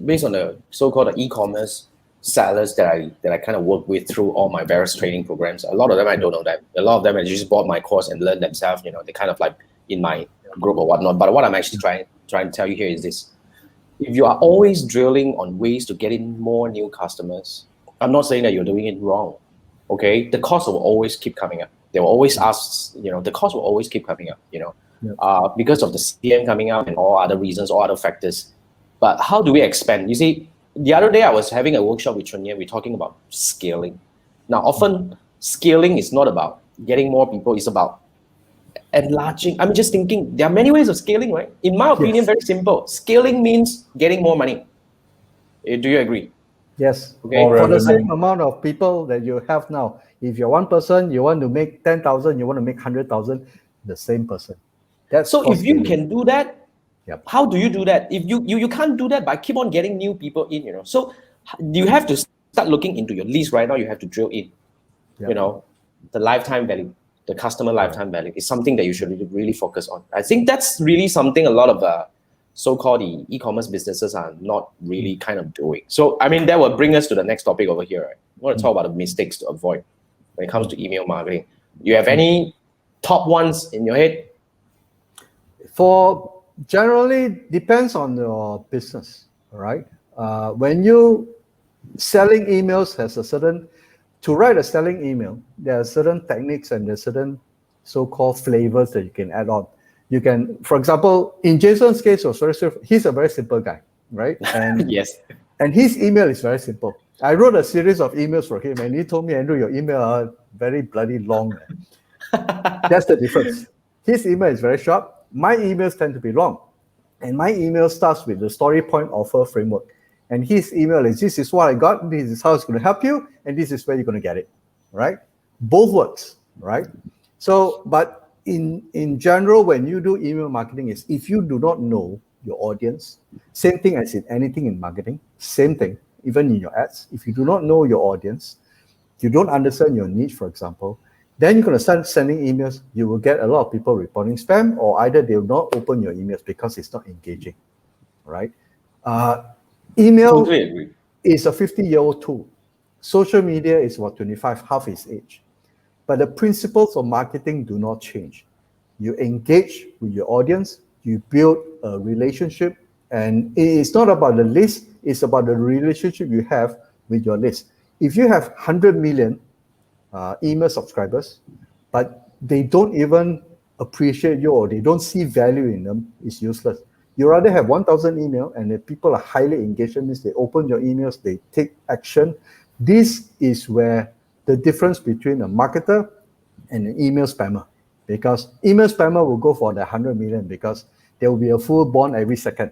based on the so-called e-commerce sellers that I kind of work with through all my various training programs, a lot of them I don't know that. A lot of them I just bought my course and learned themselves. You know, they kind of like in my group or whatnot. But what I'm actually trying to tell you here is this: if you are always drilling on ways to get in more new customers, I'm not saying that you're doing it wrong. Okay, the cost will always keep coming up. They will always ask, you know, the cost will always keep coming up, you know, because of the CM coming up and all other reasons, all other factors. But how do we expand? You see, the other day I was having a workshop with Chunya. We're talking about scaling. Now, often scaling is not about getting more people, it's about enlarging. I'm just thinking there are many ways of scaling, right? In my opinion, very simple. Scaling means getting more money. Do you agree? Yes. Okay. For the same amount of people that you have now, if you're one person, you want to make 10,000, you want to make 100,000, the same person. That's so if you can do that, yep. How do you do that? If you can't do that by keep on getting new people in, you know. So you have to start looking into your list right now. You have to drill in, Yep. you know, the lifetime value, the customer lifetime value is something that you should really focus on. I think that's really something a lot of so-called e-commerce businesses are not really kind of doing. So I mean, that will bring us to the next topic over here. Right? We want to talk about the mistakes to avoid when it comes to email marketing. You have any top ones in your head? For generally depends on your business, right? When you selling emails has a certain, to write a selling email, there are certain techniques and there are certain so-called flavors that you can add on. You can, for example, in Jason's case, he's a very simple guy, right? And yes. And his email is very simple. I wrote a series of emails for him and he told me, Andrew, your email are very bloody long. That's the difference. His email is very short. My emails tend to be long. And my email starts with the story point offer framework. And his email is, this is what I got, this is how it's going to help you, and this is where you're going to get it, right? Both works, right? So, but in general, when you do email marketing is if you do not know your audience, same thing as in anything in marketing, same thing, even in your ads. If you do not know your audience, you don't understand your niche, for example, then you're going to start sending emails. You will get a lot of people reporting spam, or either they will not open your emails because it's not engaging, right? Email Totally agree. is a 50-year-old tool. Social media is about 25, half its age. But the principles of marketing do not change. You engage with your audience, you build a relationship, and it's not about the list, it's about the relationship you have with your list. If you have 100 million email subscribers, but they don't even appreciate you or they don't see value in them, it's useless. You rather have 1,000 email and the people are highly engaged, means they open your emails, they take action. This is where the difference between a marketer and an email spammer, because email spammer will go for the 100 million because there will be a full bond every second.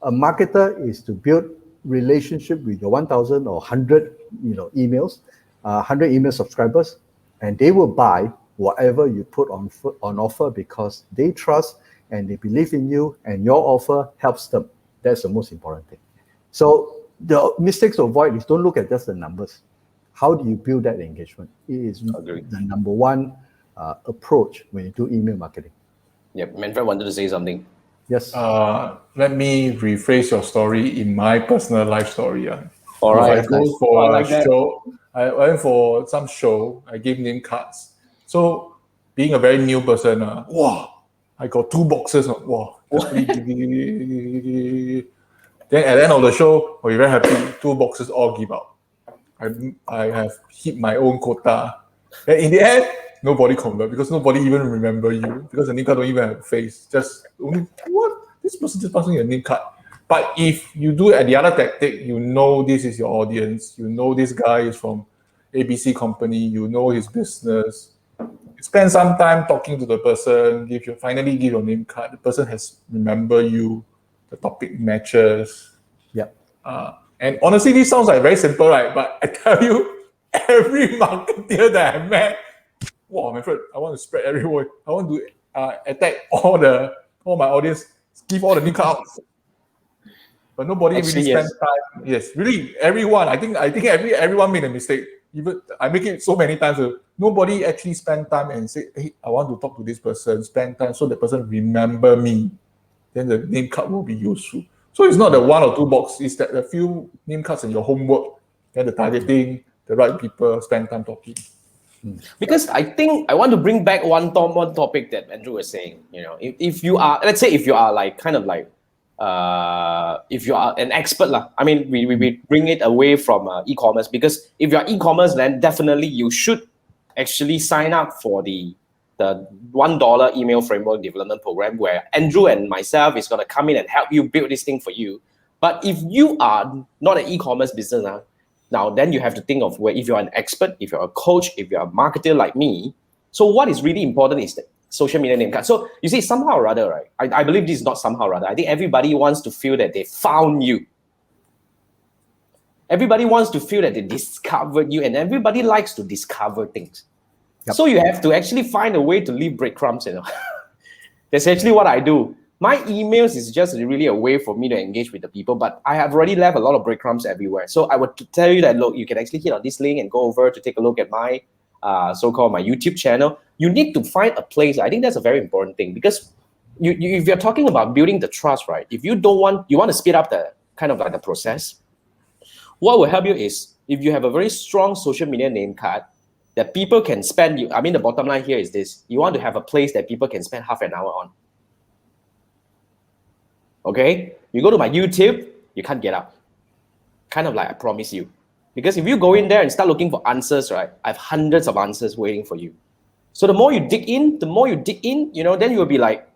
A marketer is to build relationship with your 1,000 or 100, emails, 100 email subscribers, and they will buy whatever you put on offer because they trust and they believe in you, and your offer helps them. That's the most important thing. So the mistakes to avoid is don't look at just the numbers. How do you build that engagement? It is the number one approach when you do email marketing. Yep, Manfred wanted to say something. Yes. Let me rephrase your story in my personal life story. All right. I go for a show. I went for some show. I gave name cards. So being a very new person, wow, I got 2 boxes. Wow. Then at the end of the show, we're very happy. 2 boxes all give out. I have hit my own quota. And in the end, nobody convert because nobody even remember you because the name card don't even have a face. Just only what? This person just passing your name card. But if you do at the other tactic, you know this is your audience. You know this guy is from ABC company. You know his business. You spend some time talking to the person. Finally give your name card. The person has remember you. The topic matches. Yeah. And honestly, this sounds like very simple, right? But I tell you, every marketer that I met, wow, my friend, I want to spread everywhere. I want to attack all my audience, give all the new cards. But nobody really spends time. Yes, really, everyone. I think everyone made a mistake. Even I make it so many times. Nobody actually spend time and say, hey, I want to talk to this person, spend time so the person remember me. Then the name card will be useful. So it's not the one or two box, it's that a few name cards in your homework, then the targeting, the right people, spend time talking. Because I think I want to bring back one topic that Andrew was saying. You know, if you are, let's say, if you are like kind of like, if you are an expert lah. I mean, we bring it away from e-commerce, because if you're e-commerce, then definitely you should actually sign up for the $1 email framework development program, where Andrew and myself is going to come in and help you build this thing for you. But if you are not an e-commerce business now, then you have to think of where, if you're an expert, if you're a coach, if you're a marketer like me. So what is really important is that social media name card. So you see, somehow or other, right? I believe this is not somehow or other. I think everybody wants to feel that they found you. Everybody wants to feel that they discovered you, and everybody likes to discover things. Yep. So you have to actually find a way to leave breadcrumbs, you know. That's actually what I do. My emails is just really a way for me to engage with the people, but I have already left a lot of breadcrumbs everywhere. So I would tell you that, look, you can actually hit on this link and go over to take a look at my so-called my YouTube channel. You need to find a place. I think that's a very important thing, because if you're talking about building the trust, right? If you want to speed up the kind of like the process, what will help you is if you have a very strong social media name card that people can spend. I mean, the bottom line here is this: you want to have a place that people can spend half an hour on. Okay, you go to my YouTube, you can't get out. Kind of like I promise you. Because if you go in there and start looking for answers, right, I have hundreds of answers waiting for you. So the more you dig in, you know, then you'll be like,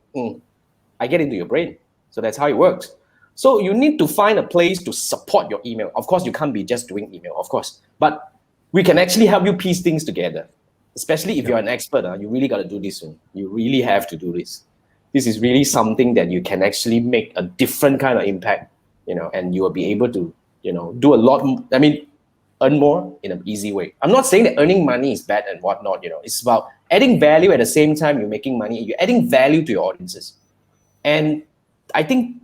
I get into your brain. So that's how it works. So you need to find a place to support your email. Of course, you can't be just doing email, of course. But we can actually help you piece things together. Especially if you're an expert, you really got to do this one. You really have to do this. This is really something that you can actually make a different kind of impact, you know, and you will be able to, you know, do a lot. I mean, earn more in an easy way. I'm not saying that earning money is bad and whatnot, you know. It's about adding value at the same time you're making money. You're adding value to your audiences. And I think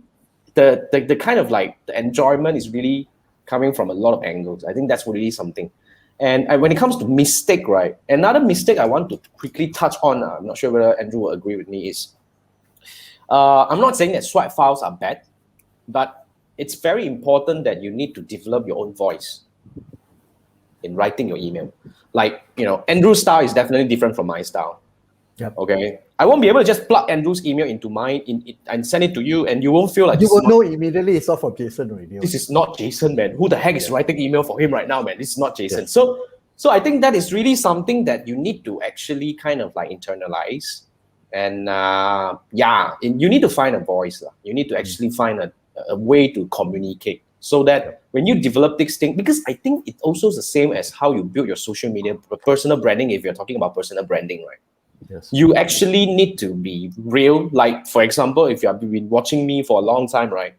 the kind of like the enjoyment is really coming from a lot of angles. I think that's really something. And when it comes to mistake, right, another mistake I want to quickly touch on, I'm not sure whether Andrew will agree with me, is I'm not saying that swipe files are bad, but it's very important that you need to develop your own voice in writing your email. Like, you know, Andrew's style is definitely different from my style. Yep. Okay, I won't be able to just plug Andrew's email into mine and send it to you, and you won't feel like you will know immediately it's not from Jason already. This is not Jason, man. Who the heck is writing email for him right now, man? This is not Jason. Yes. So I think that is really something that you need to actually kind of like internalize. And you need to find a voice. You need to actually find a way to communicate, so that when you develop this thing, because I think it also is the same as how you build your social media, personal branding. If you're talking about personal branding, right? Yes. You actually need to be real. Like, for example, if you have been watching me for a long time, right?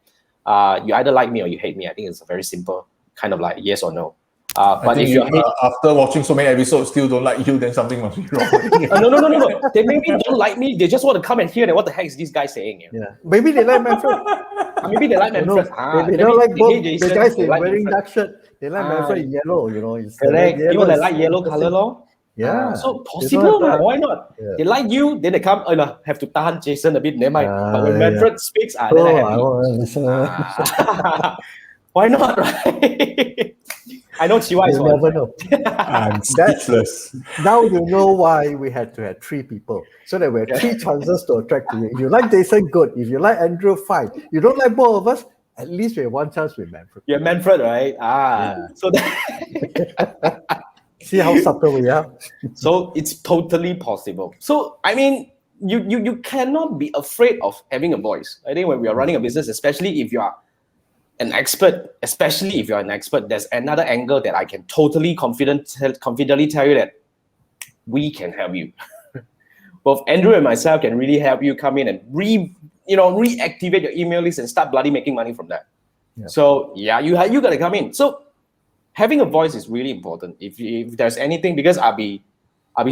You either like me or you hate me. I think it's a very simple kind of like yes or no. But if you're after watching so many episodes still don't like you, then something must be wrong. No. They maybe don't like me. They just want to come and hear that what the heck is this guy saying? You know? Yeah. Maybe they like Manfred. Maybe they like Manfred. They don't like both the guys wearing dark shirt. They like Manfred in yellow, you know. Correct. People that like yellow color, law. Yeah. So possible, why not? Yeah. They like you, then they come, have to tahan Jason a bit, never mind. But when Manfred speaks, then I happy. Why not, right? I know Chiwa is one. Never know. I'm speechless. Now you know why we had to have 3 people, so that we have 3 chances to attract you. If you like Jason, good. If you like Andrew, fine. You don't like both of us, at least we have 1 chance with Manfred. Yeah, Manfred, right? So see how subtle we are. So it's totally possible. So I mean, you cannot be afraid of having a voice. I think when we are running a business, especially if you are an expert, there's another angle that I can totally confidently tell you that we can help you. Both Andrew and myself can really help you come in and reactivate your email list and start bloody making money from that. Yeah. So you got to come in. So having a voice is really important. If there's anything, because I'll be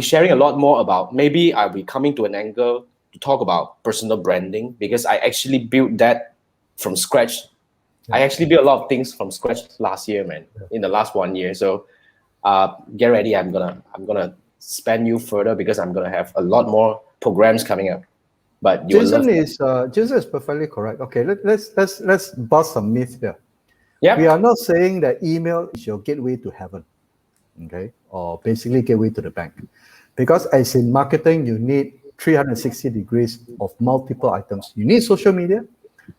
sharing a lot more about, maybe I'll be coming to an angle to talk about personal branding, because I actually built that from scratch. I actually built a lot of things from scratch last year, man, in the last 1 year. So get ready. I'm gonna spend you further because I'm gonna have a lot more programs coming up. But you will love Jason is perfectly correct. Okay, let's bust some myths here. Yeah. We are not saying that email is your gateway to heaven, okay, or basically gateway to the bank, because as in marketing, you need 360 degrees of multiple items. You need social media,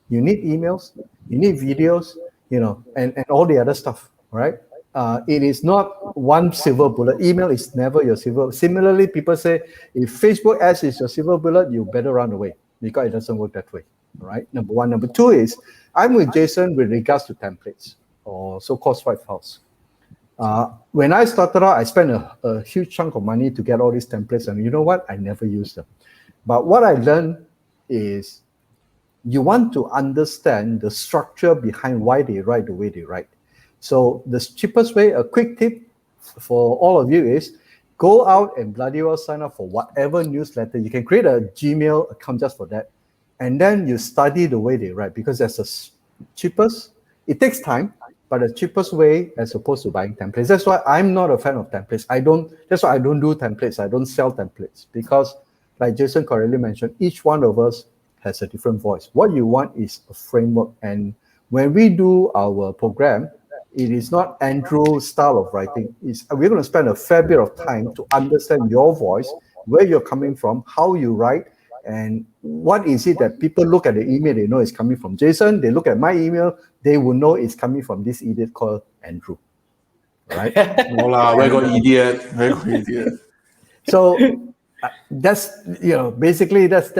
you need emails, you need videos, and all the other stuff, right? It is not one silver bullet. Email is never your silver. Similarly, people say if Facebook ads is your silver bullet, you better run away because it doesn't work that way, right? Number one. Number two is I'm with Jason with regards to templates or so-called swipe files. When I started out, I spent a huge chunk of money to get all these templates, and you know what? I never used them. But what I learned is you want to understand the structure behind why they write the way they write. So the cheapest way, a quick tip for all of you is go out and bloody well sign up for whatever newsletter. You can create a Gmail account just for that. And then you study the way they write, because that's the cheapest. It takes time, but the cheapest way as opposed to buying templates. That's why I'm not a fan of templates. That's why I don't do templates. I don't sell templates, because like Jason correctly mentioned, each one of us has a different voice. What you want is a framework. And when we do our program, it is not Andrew's style of writing. We're going to spend a fair bit of time to understand your voice, where you're coming from, how you write, and what is it that people look at the email, they know it's coming from Jason. They look at my email, they will know it's coming from this idiot called Andrew. Right? Hola, very good idiot. Very good idiot. So that's, basically that's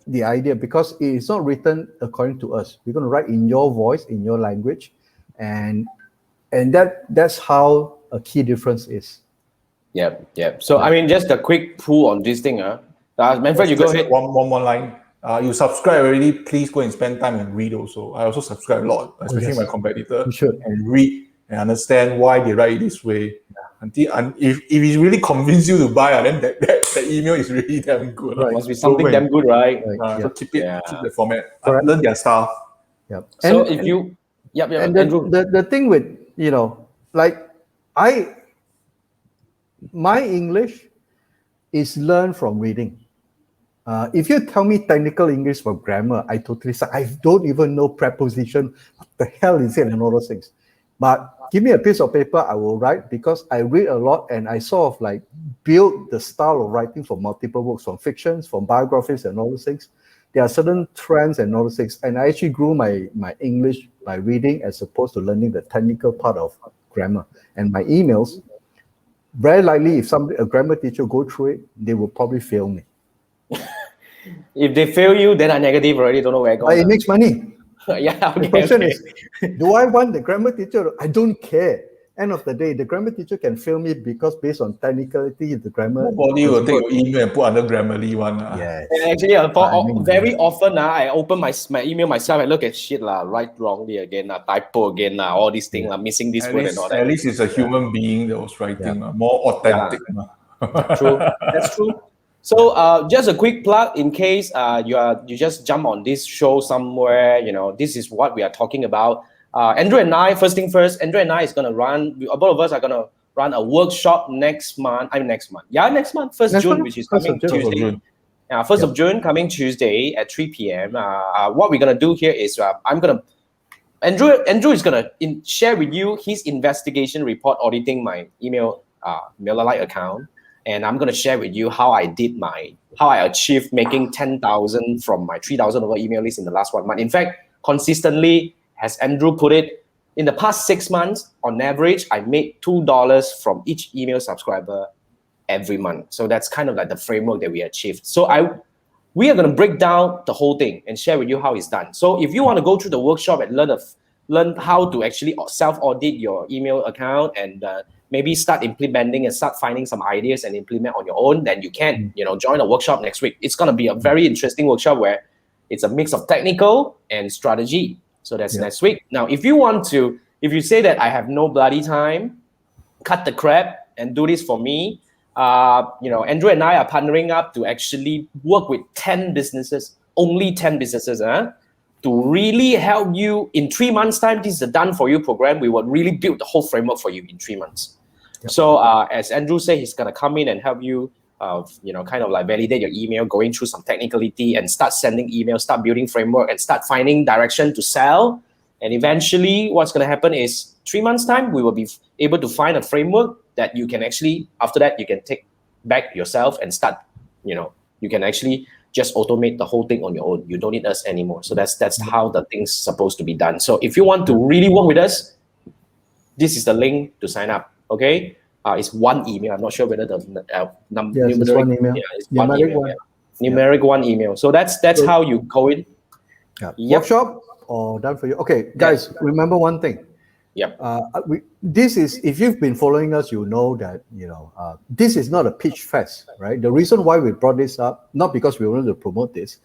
the idea, because it is not written according to us. We're going to write in your voice, in your language, and that's how a key difference is. Yeah. So I mean, just a quick pull on this thing. Manfred, you go ahead. One more line. You subscribe already, please go and spend time and read also. I also subscribe a lot, especially my competitor. You should. And read and understand why they write it this way. And if it really convince you to buy, then that email is really damn good. Right. Must be something damn good, right? So keep the format. Learn their stuff. Yep. So if you and the thing with, like my English is learned from reading. If you tell me technical English for grammar, I totally suck. I don't even know preposition. What the hell is it and all those things? But give me a piece of paper, I will write, because I read a lot and I sort of like build the style of writing for multiple books, from fictions, from biographies and all those things. There are certain trends and all those things. And I actually grew my English by reading as opposed to learning the technical part of grammar. And my emails, very likely if a grammar teacher go through it, they will probably fail me. If they fail you, then I negative already, don't know where I go. But it makes money. Yeah, the question is, do I want the grammar teacher? I don't care. End of the day, the grammar teacher can fail me because based on technicality, the grammar. Nobody will take your email and put under Grammarly one. Yes. And actually, very often, I open my email myself and look at shit, write wrongly again, typo again, all these things, missing this word and all that. At least it's a human being that was writing, more authentic. True, that's true. So just a quick plug in case you just jump on this show somewhere, this is what we are talking about. Andrew and I, first thing first, Andrew and I is going to both of us are going to run a workshop next month, 1st June, which is coming Tuesday. 1st of June, coming Tuesday at 3 p.m. What we're going to do here is Andrew is going to share with you his investigation report auditing my email MailerLite account. And I'm going to share with you how I achieved making 10,000 from my 3,000 over email list in the last 1 month. In fact, consistently, as Andrew put it, in the past 6 months, on average, I made $2 from each email subscriber every month. So that's kind of like the framework that we achieved. So we are going to break down the whole thing and share with you how it's done. So if you want to go through the workshop and learn how to actually self-audit your email account and maybe start implementing and start finding some ideas and implement on your own, then you can, join a workshop next week. It's going to be a very interesting workshop where it's a mix of technical and strategy. So that's next week. Now, if you say that I have no bloody time, cut the crap and do this for me, Andrew and I are partnering up to actually work with 10 businesses, only 10 businesses, to really help you in 3 months' time. This is a done for you program. We will really build the whole framework for you in 3 months. So as Andrew said, he's gonna come in and help you, kind of like validate your email, going through some technicality and start sending emails, start building framework, and start finding direction to sell. And eventually, what's gonna happen is 3 months time, we will be able to find a framework that you can actually, after that, you can take back yourself and start, you can actually just automate the whole thing on your own. You don't need us anymore. So that's how the thing's supposed to be done. So if you want to really work with us, this is the link to sign up. Okay, it's one email. I'm not sure whether the numeric, it's one email. Yeah, it's one Numeric email. one. Yeah. Numeric one email. So that's how you go in. Yeah. Yep. Workshop or done for you. Okay, guys, remember one thing. Yep. This is, if you've been following us, you know that this is not a pitch fest, right? The reason why we brought this up, not because we wanted to promote this,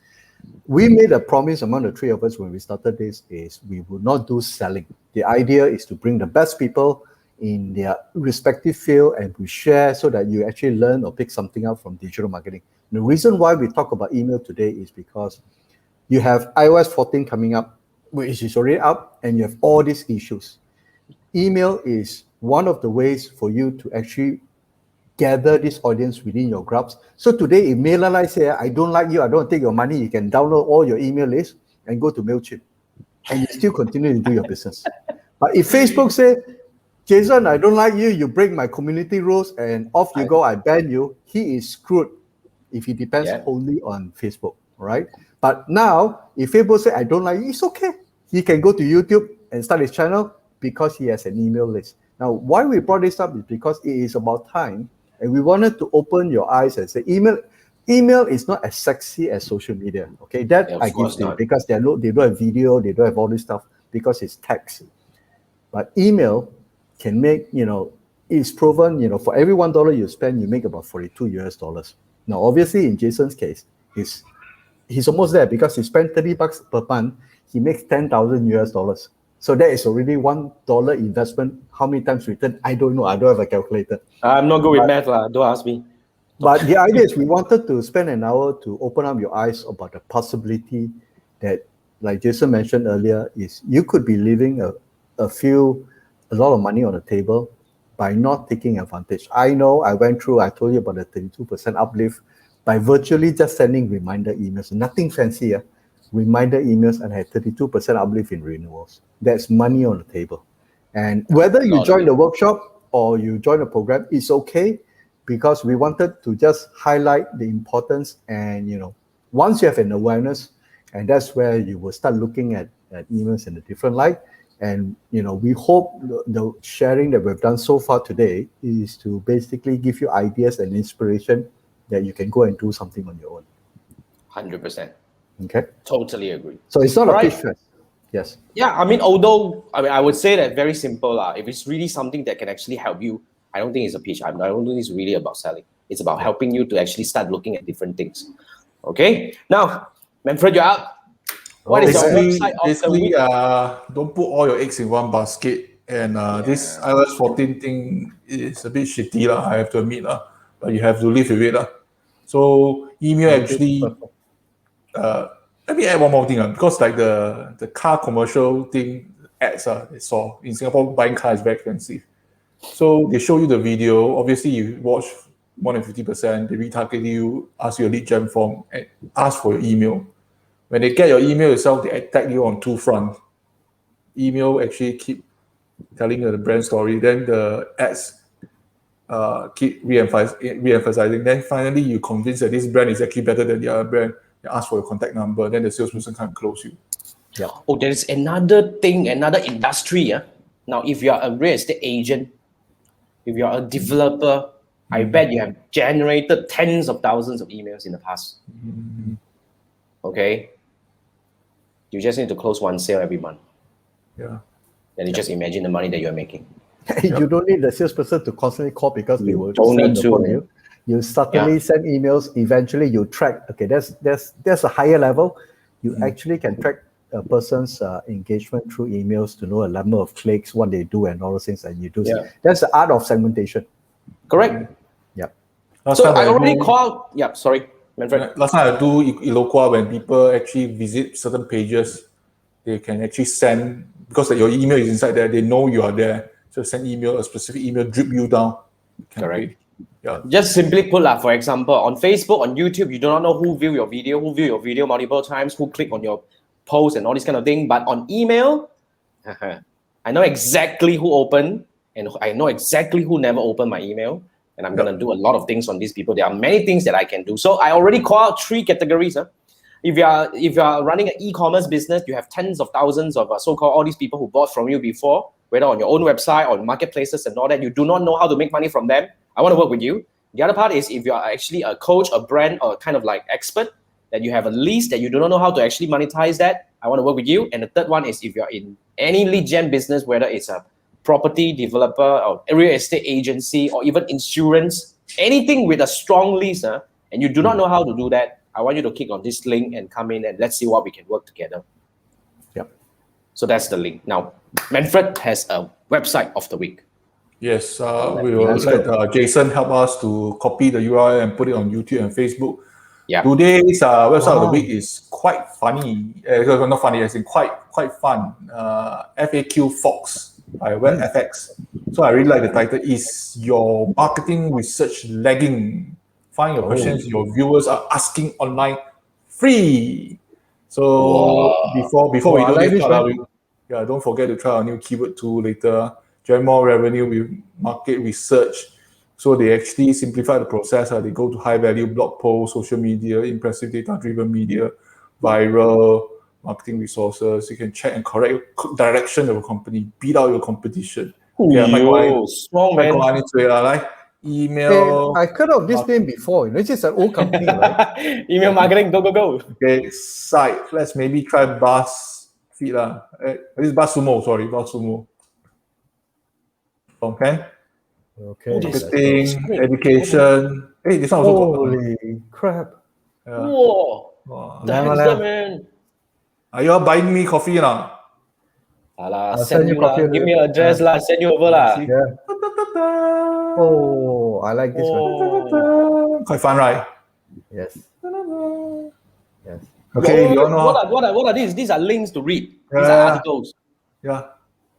we made a promise among the three of us when we started this, is we would not do selling. The idea is to bring the best people in their respective field and we share so that you actually learn or pick something up from digital marketing. The reason why we talk about email today is because you have iOS 14 coming up, which is already up, and you have all these issues. Email is one of the ways for you to actually gather this audience within your groups. So today, if MailerLite say, I don't like you, I don't take your money, you can download all your email list and go to MailChimp. And you still continue to do your business. But if Facebook say, Jason, I don't like you, you break my community rules, and off you go, I ban you, he is screwed if he depends only on Facebook, right? But now, if Facebook say, I don't like you, it's okay. He can go to YouTube and start his channel because he has an email list. Now, why we brought this up is because it is about time, and we wanted to open your eyes and say, email is not as sexy as social media, okay? That I give to you, because they don't have video, they don't have all this stuff, because it's text. But email can make, it's proven, for every $1 you spend, you make about $42. Now, obviously, in Jason's case, he's almost there because he spent $30 per month, he makes $10,000. So that is already $1 investment. How many times return? I don't know. I don't have a calculator. I'm not good with math, don't ask me. But the idea is we wanted to spend an hour to open up your eyes about the possibility that, like Jason mentioned earlier, is you could be leaving a lot of money on the table by not taking advantage. I know I went through, I told you about the 32% uplift by virtually just sending reminder emails, nothing fancy. Reminder emails, and had 32% uplift in renewals. That's money on the table. And whether you join the workshop or you join the program, it's okay, because we wanted to just highlight the importance. And once you have an awareness, and that's where you will start looking at emails in a different light. And we hope the sharing that we've done so far today is to basically give you ideas and inspiration that you can go and do something on your own. 100%. Okay. Totally agree. So it's not a pitch fest. Yes. Yeah, I would say that very simple. If it's really something that can actually help you, I don't think it's a pitch. I don't think it's really about selling. It's about helping you to actually start looking at different things. Okay. Now, Manfred, you're up. What is your website of the week? Don't put all your eggs in one basket. And this iOS 14 thing is a bit shitty, I have to admit. But you have to live with it. So email actually... let me add one more thing, because like the car commercial thing ads I saw in Singapore, buying car is very expensive. So they show you the video. Obviously, you watch more than 50%. They retarget you, ask you a lead gen form, and ask for your email. When they get your email itself, they attack you on two fronts. Email actually keep telling you the brand story. Then the ads keep re-emphasizing. Then finally, you convince that this brand is actually better than the other brand. They ask for your contact number, then the salesperson can't close you. Yeah. Oh, there is another thing, another industry. Now, if you are a real estate agent, if you are a developer, I bet you have generated tens of thousands of emails in the past. Okay? You just need to close one sale every month. Yeah. Then you just imagine the money that you're making. You don't need the salesperson to constantly call, because they will don't need to. You. You subtly send emails. Eventually, you track. Okay, there's a higher level. You actually can track a person's engagement through emails to know a number of clicks, what they do, and all those things that you do. Yeah. That's the art of segmentation. Correct. Yeah. So I already called. Yeah. Sorry, Manfred. Last time I do Eloqua, when people actually visit certain pages, they can actually send, because your email is inside there. They know you are there. So send email, a specific email, drip you down Correct. Yeah. Just simply put, for example, on Facebook, on YouTube, you do not know who view your video multiple times, who click on your post and all this kind of thing. But on email, I know exactly who opened and I know exactly who never opened my email. And I'm going to do a lot of things on these people. There are many things that I can do. So I already call out 3 categories. If you are running an e-commerce business, you have tens of thousands of so-called all these people who bought from you before, whether on your own website or marketplaces and all that. You do not know how to make money from them. I want to work with you. The other part is if you are actually a coach, a brand, or kind of like expert, that you have a list that you do not know how to actually monetize that, I want to work with you. And the third one is if you're in any lead gen business, whether it's a property developer or real estate agency or even insurance, anything with a strong list, and you do not know how to do that, I want you to click on this link and come in and let's see what we can work together. Yep. So that's the link. Now, Manfred has a website of the week. Yes, we will let Jason help us to copy the URL and put it on YouTube and Facebook. Yeah. Today's website of the week is quite funny. Not funny, as in quite fun. FAQ Fox by WebFX. So I really like the title. Is your marketing research lagging? Find your questions your viewers are asking online free. So before we do like this, this, don't forget to try our new keyword tool later. Generate more revenue with market research. So they actually simplify the process. They go to high value blog posts, social media, impressive data-driven media, viral marketing resources. You can check and correct direction of a company, beat out your competition. Strong man. Email. I heard of this name before. It's just an old company, right? Email marketing, go. Okay, site. Let's maybe try BuzzFeed. This is BuzzSumo. Okay. Marketing, education. Hey, this one also got. Holy crap. Whoa. The heck is that, man? Are you all buying me coffee now? I'll send you coffee. Give me your address, send you over. Yeah. Oh, I like this one. Quite fun, right? Yes. Yes. Okay, you all know. What are these? These are links to read. These are articles. Yeah.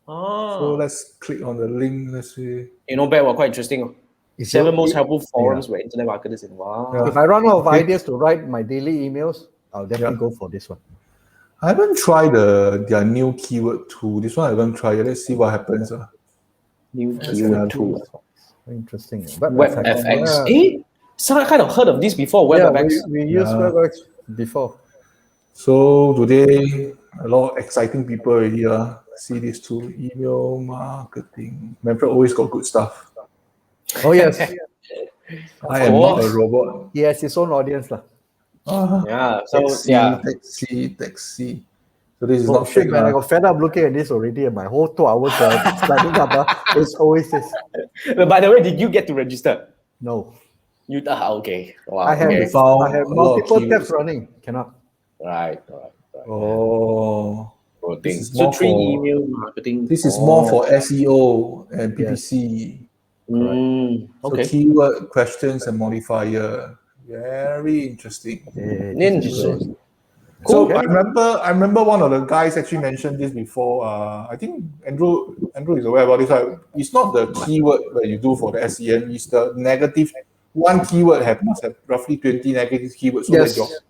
So let's click on the link. Let's see. Not bad. Quite interesting. 7 most helpful forums where internet marketers in. Wow. If I run out of ideas to write my daily emails, I'll definitely go for this one. I haven't tried their new keyword tool. This one I haven't tried yet. Let's see what happens. New keyword tool. Interesting. WebFX. So I kind of heard of this before. WebFX. We used WebFX before. So today, a lot of exciting people already see this tool. Email marketing. Manfred always got good stuff. Oh yes. I am not a robot. He has his own audience. Yeah. So taxi. So this is not shit, man. I got fed up looking at this already, and my whole 2 hours standing up. It's always this. By the way, did you get to register? No. You okay? Wow. I have multiple tabs running. Cannot. Right. Oh. So 3 email marketing. This is more for SEO and PPC. Okay. So keyword, questions, and modifier. Very interesting. Interesting. Cool. So I remember one of the guys actually mentioned this before. I think Andrew is aware about this. It's not the keyword that you do for the SEM. It's the negative. One keyword must have roughly 20 negative keywords. So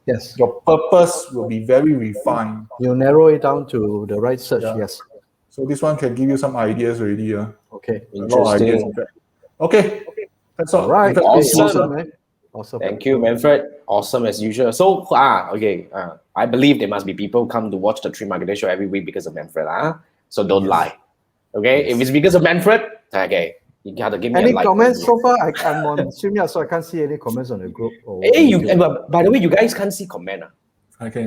that your purpose will be very refined. You narrow it down to the right search. Yes. So this one can give you some ideas already. Okay. A lot of ideas. Okay. That's all. Right. Awesome, man. Awesome. Thank you, Manfred. Awesome as usual. So, I believe there must be people come to watch the Tree Marketer Show every week because of Manfred. So don't lie. Okay? If it's because of Manfred, okay, you gotta give me any a like. Comments so far? I'm on StreamYard, so I can't see any comments on the group. By the way, you guys can't see comment. Okay.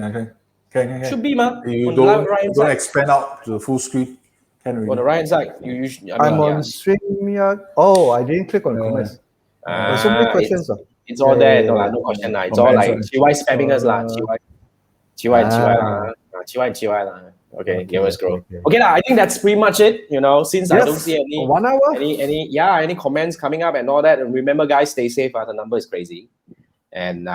Should be, man. You don't expand out to the full screen. On the right side, I'm on StreamYard. Oh, I didn't click on comments. There's so many questions. It's all there. No question. It's all like CY spamming us lah. CY. Okay, give us grow. Okay, I think that's pretty much it. Since I don't see any 1 hour, any comments coming up and all that. And remember, guys, stay safe. The number is crazy, and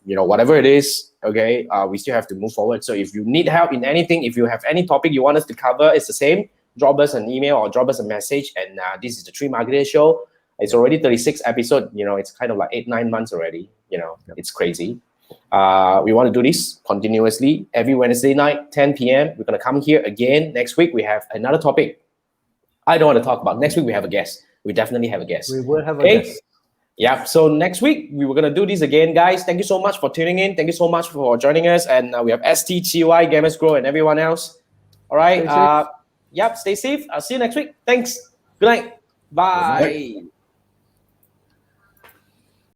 whatever it is, okay, we still have to move forward. So if you need help in anything, if you have any topic you want us to cover, it's the same. Drop us an email or drop us a message. And this is the Tree Marketer Show. It's already 36 episode. You know, it's kind of like 8-9 months already. You know, it's crazy. We want to do this continuously every Wednesday night, 10 p.m. We're gonna come here again next week. We have another topic. I don't want to talk about. Next week we have a guest. We definitely have a guest. We will have a guest. Yeah, so next week we were gonna do this again, guys. Thank you so much for tuning in. Thank you so much for joining us. And we have STTY, Gamers Grow, and everyone else. All right. Stay safe. Stay safe. I'll see you next week. Thanks. Good night. Bye.